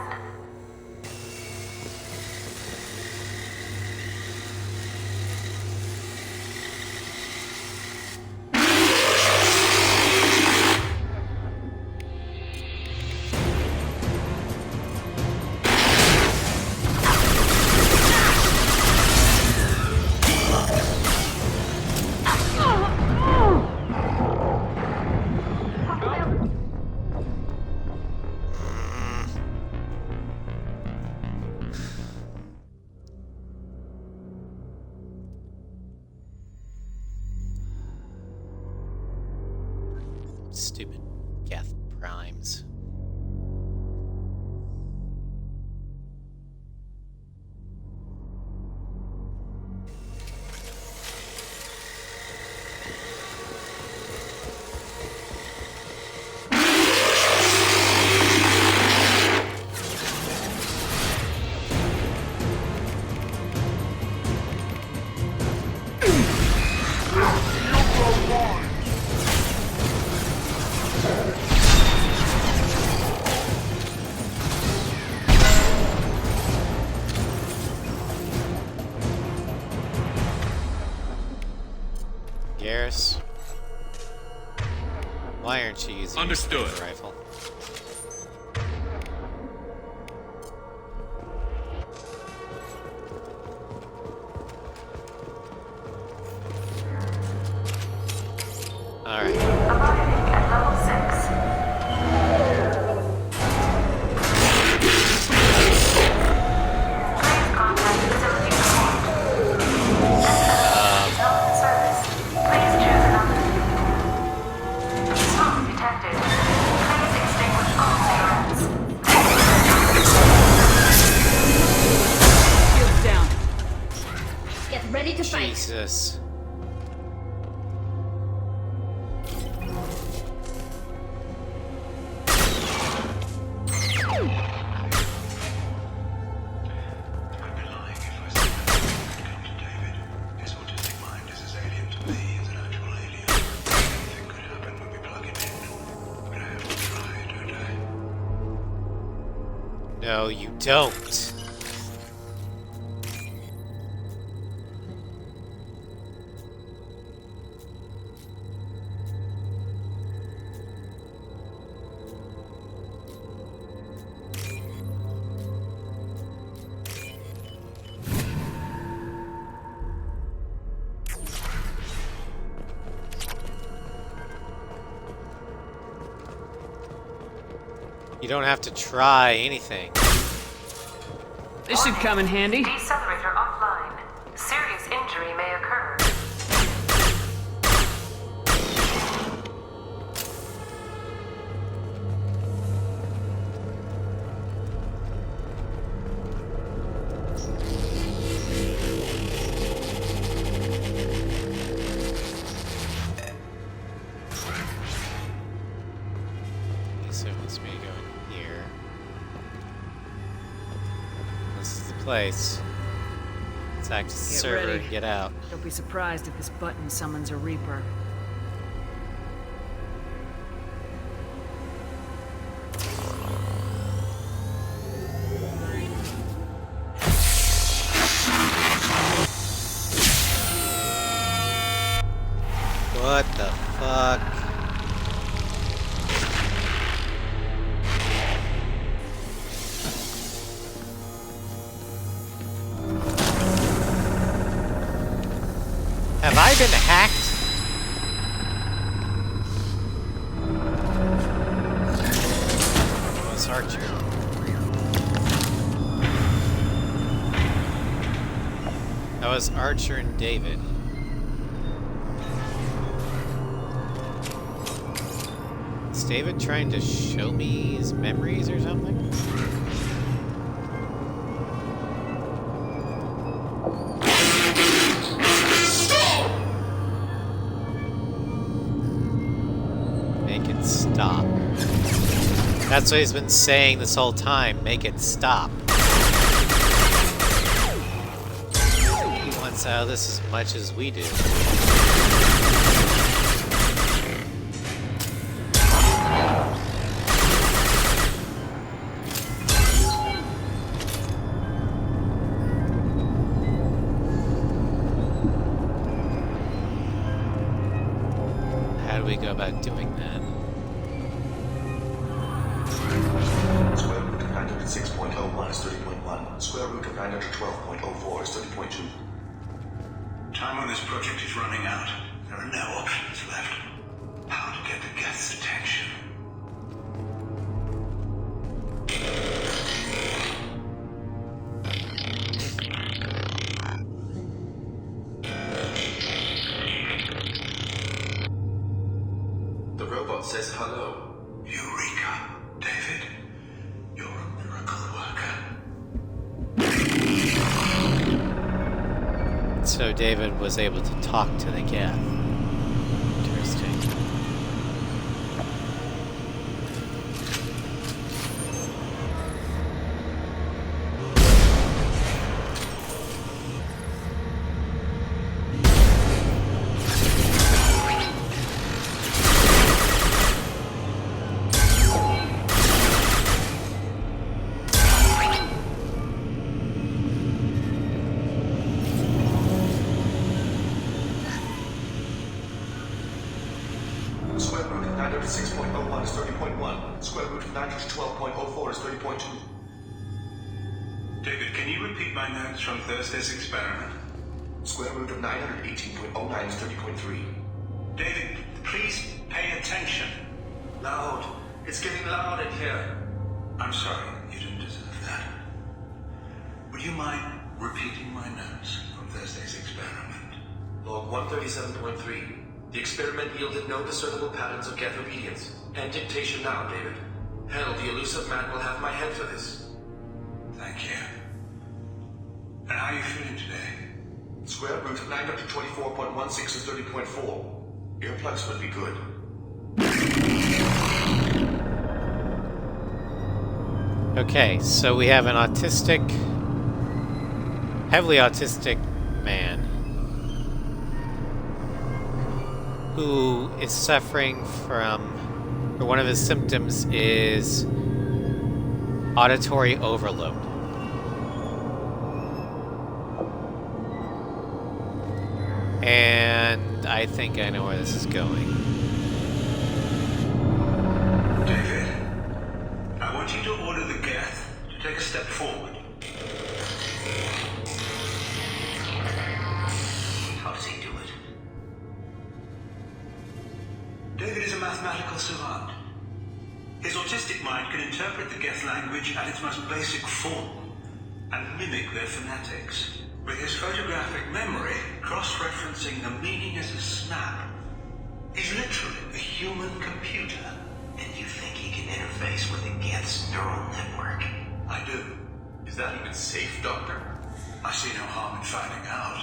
Stupid Geth primes. Garrus, why aren't you using Understood. your sniper rifle? All right. Arriving at level 6. Please contact facility support. This not in service. Please choose another. Smoke detected. Please extinguish all cigarettes. Shields down. Get ready to fight. Jesus. I'd be lying if I said that could come to David. His autistic mind is as alien to me as an actual alien. Anything could happen when we plug him in. But I have to try, don't I? No, you don't. You don't have to try anything. This should come in handy. Decelerator offline. Serious injury may occur. So it wants me to go in here. This is the place. Let's access the Get server ready. and get out. Don't be surprised if this button summons a Reaper. What the fuck? Have I been hacked? Oh, it's Archer. That was Archer and David. Is David trying to show me his memories or something? Make it stop. That's what he's been saying this whole time. Make it stop. He wants out of this as much as we do. How do we go about doing that? Square root of 906.01 is 30.1. Square root of 912.04 is 30.2. Time on this project is running out. There are no options left. How to get the Geth's attention? The robot says hello. Eureka! David, you're a miracle worker. So David was able to talk to the Geth. Interesting. Square root of 906.01 is 30.1. Square root of 912.04 is 30.2. David, can you repeat my notes from Thursday's experiment? Square root of 918.09 is 30.3. David, please pay attention. Loud. It's getting loud in here. I'm sorry, you didn't deserve that. Would you mind repeating my notes from Thursday's experiment? Log 137.3. The experiment yielded no discernible patterns of Geth obedience. End dictation now, David. Hell, the elusive man will have my head for this. Thank you. And how are you feeling today? Square root of 924.16 is 30.4. Earplugs would be good. Okay, so we have an heavily autistic man who is suffering from, or one of his symptoms is auditory overload. And I think I know where this is going. David, I want you to order the Geth to take a step forward. How does he do it? David is a mathematical savant. His autistic mind can interpret the Geth language at its most basic form and mimic their phonetics. With his photographic memory, cross-referencing the meaning as a snap. He's literally a human computer. And you think he can interface with the Geth's neural network? I do. Is that even safe, Doctor? I see no harm in finding out.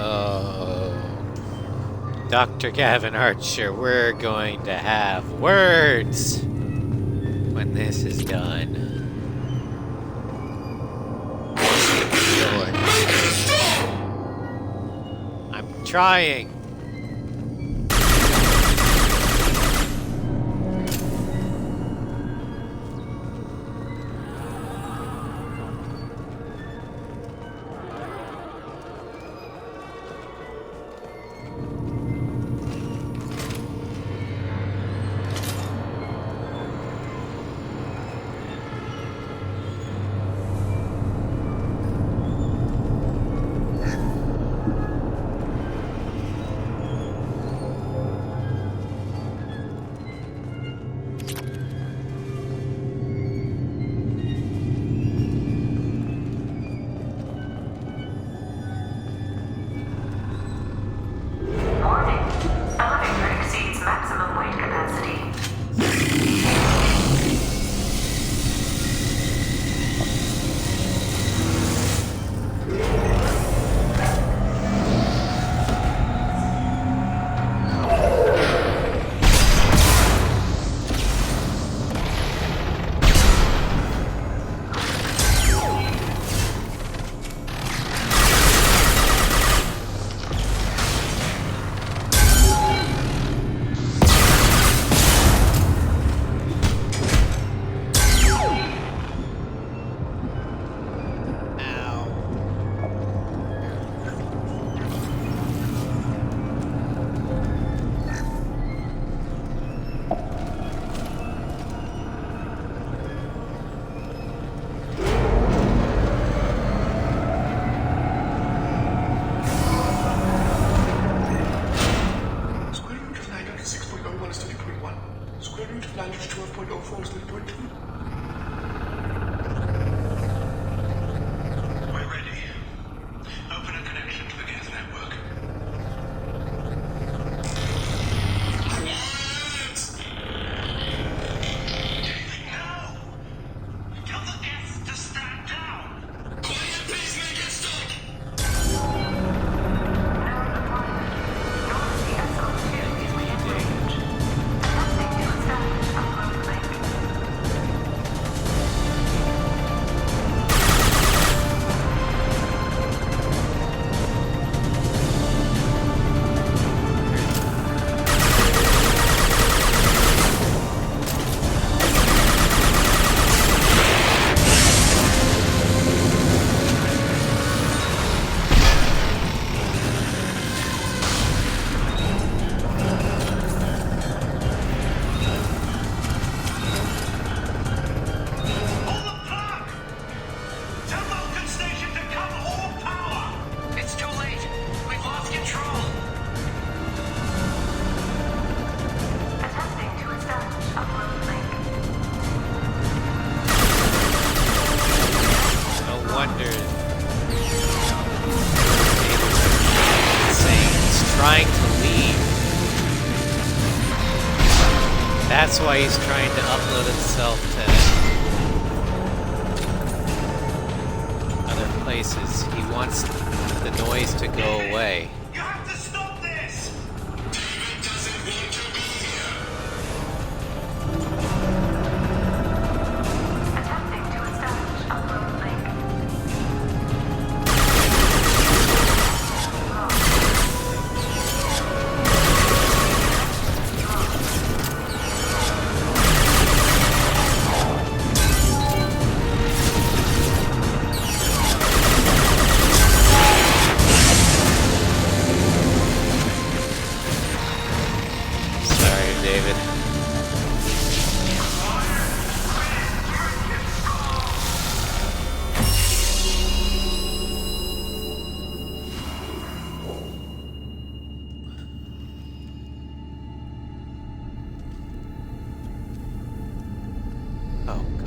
Oh, Dr. Gavin Archer, we're going to have words when this is done. I'm trying. That's why he's trying to upload himself to other places. He wants the noise to go away. You have to stop this! David doesn't want to be here. Attempting to establish upload link.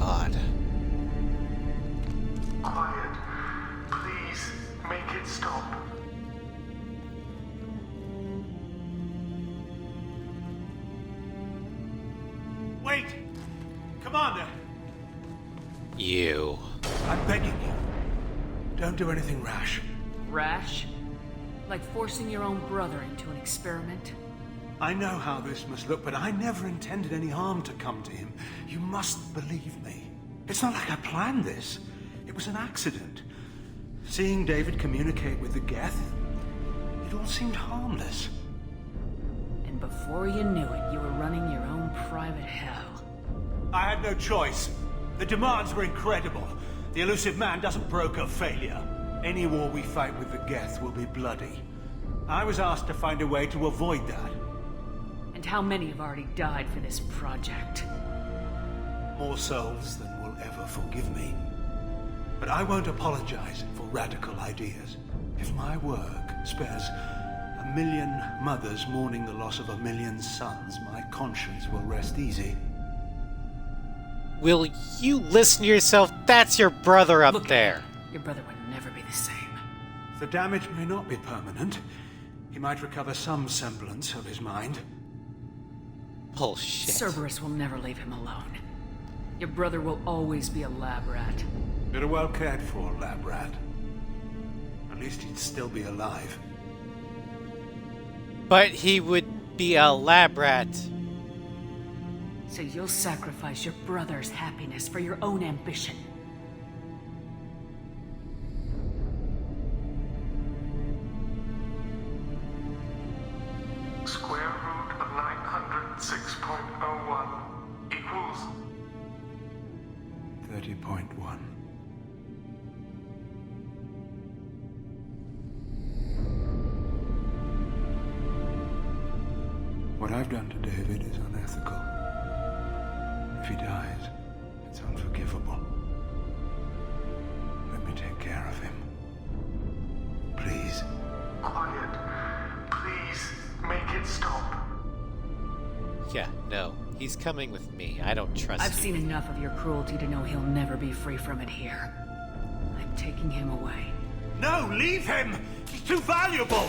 God. Quiet. Please, make it stop. Wait! Commander! You. I'm begging you. Don't do anything rash. Rash? Like forcing your own brother into an experiment? I know how this must look, but I never intended any harm to come to him. You must believe me. It's not like I planned this. It was an accident. Seeing David communicate with the Geth, it all seemed harmless. And before you knew it, you were running your own private hell. I had no choice. The demands were incredible. The elusive man doesn't broker failure. Any war we fight with the Geth will be bloody. I was asked to find a way to avoid that. And how many have already died for this project? More souls than will ever forgive me. But I won't apologize for radical ideas. If my work spares 1 million mothers mourning the loss of 1 million sons, my conscience will rest easy. Will you listen to yourself? That's your brother up there. Your brother would never be the same. The damage may not be permanent. He might recover some semblance of his mind. Bullshit. Cerberus will never leave him alone. Your brother will always be a lab rat. You're a well cared for lab rat. At least he'd still be alive. But he would be a lab rat. So you'll sacrifice your brother's happiness for your own ambition. Square root of 906.01 equals 30.1. What I've done to David is unethical. If he dies, it's unforgivable. Let me take care of him. Please. Quiet. Please, make it stop. Yeah, no. He's coming with me. I don't trust I've you. seen enough of your cruelty to know he'll never be free from it here. I'm taking him away. No, leave him! He's too valuable!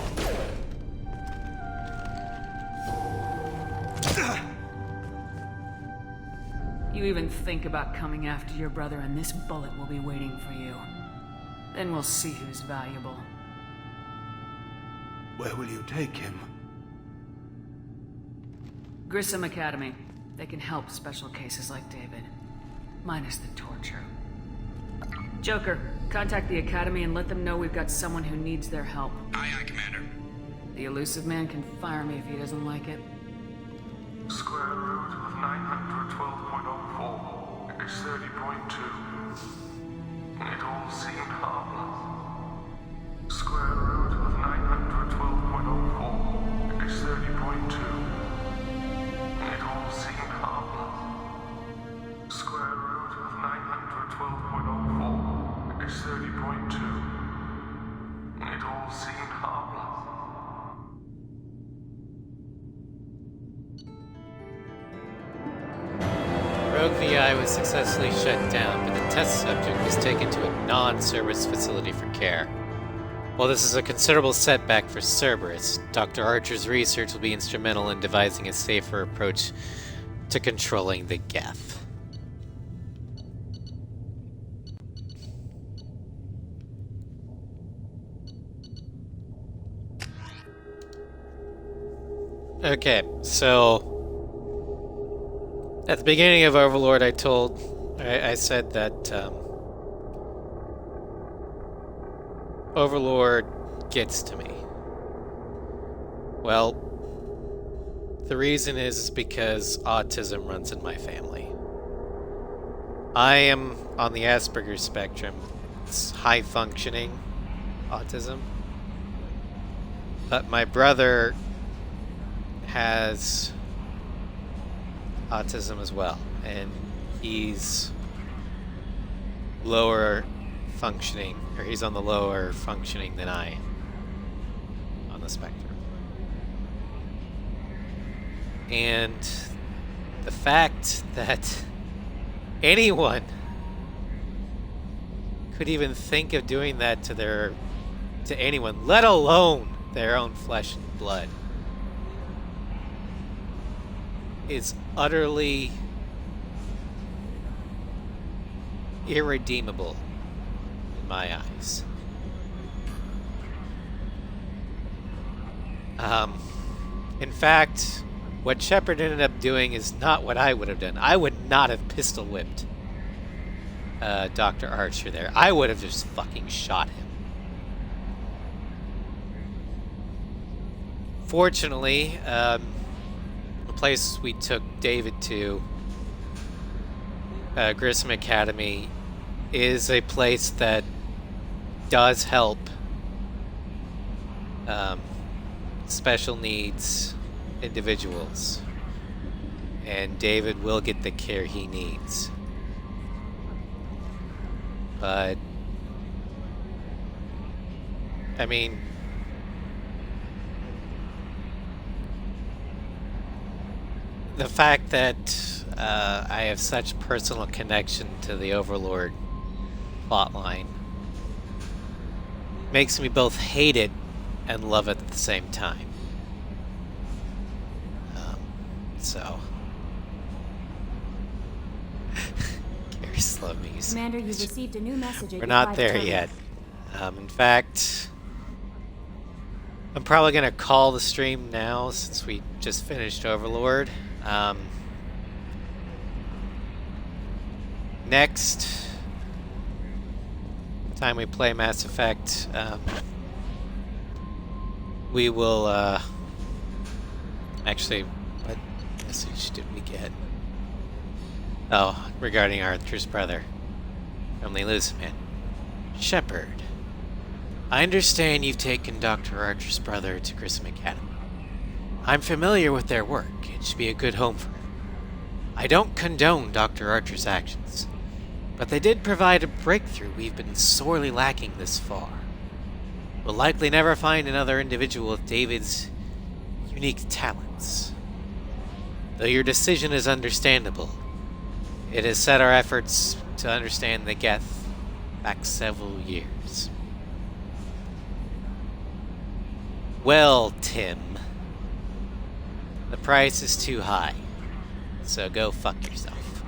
You even think about coming after your brother and this bullet will be waiting for you. Then we'll see who's valuable. Where will you take him? Grissom Academy. They can help special cases like David. Minus the torture. Joker, contact the Academy and let them know we've got someone who needs their help. Aye, aye, Commander. The elusive man can fire me if he doesn't like it. Square root of 912.04 is 30.2. It all seemed harmless. Square root of 912.04 is 30.2. It all seemed harmless. Square root of 912.04 is 30.2. It all seemed harmless. Rogue VI was successfully shut down, but the test subject was taken to a non-Cerberus facility for care. While this is a considerable setback for Cerberus, Dr. Archer's research will be instrumental in devising a safer approach to controlling the Geth. Okay, so at the beginning of Overlord, I said that Overlord gets to me. Well, the reason is because autism runs in my family. I am on the Asperger's spectrum. It's high functioning autism. But my brother has autism as well, and he's lower functioning, or he's on the lower functioning than I am on the spectrum. And the fact that anyone could even think of doing that to anyone, let alone their own flesh and blood, is utterly irredeemable in my eyes. In fact, what Shepard ended up doing is not what I would have done. I would not have pistol whipped Dr. Archer there. I would have just fucking shot him. Fortunately, the place we took David to, Grissom Academy, is a place that does help special needs individuals, and David will get the care he needs. But I mean, the fact that I have such personal connection to the Overlord plotline makes me both hate it and love it at the same time. So Gary Slummies. Commander, you've received a new message. We're not there yet. In fact, I'm probably gonna call the stream now since we just finished Overlord. Next time we play Mass Effect, we will actually, what message did we get? Oh, regarding Arthur's brother from the Elusive Man. Shepard, I understand you've taken Dr. Archer's brother to Grissom Academy. I'm familiar with their work. It should be a good home for him. I don't condone Dr. Archer's actions, but they did provide a breakthrough we've been sorely lacking this far. We'll likely never find another individual with David's unique talents. Though your decision is understandable, it has set our efforts to understand the Geth back several years. Well, Tim, the price is too high, so go fuck yourself.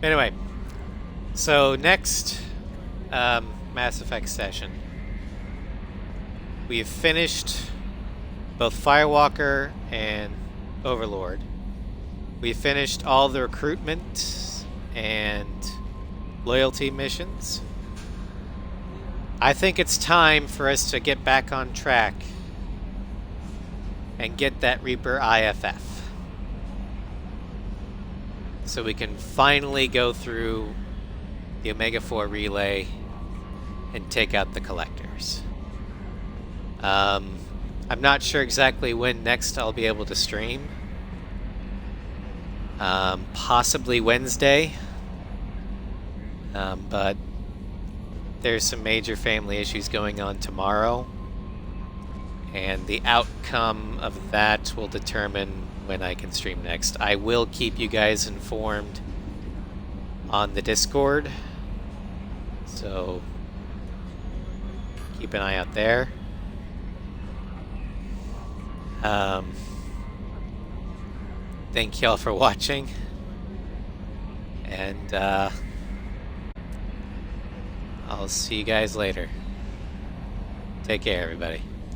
Anyway, so next Mass Effect session, we've finished both Firewalker and Overlord. We finished all the recruitment and loyalty missions. I think it's time for us to get back on track and get that Reaper IFF, so we can finally go through the Omega-4 relay and take out the collectors. I'm not sure exactly when next I'll be able to stream. Possibly Wednesday. But there's some major family issues going on tomorrow, and the outcome of that will determine when I can stream next. I will keep you guys informed on the Discord, so keep an eye out there. Thank y'all for watching, and I'll see you guys later. Take care, everybody.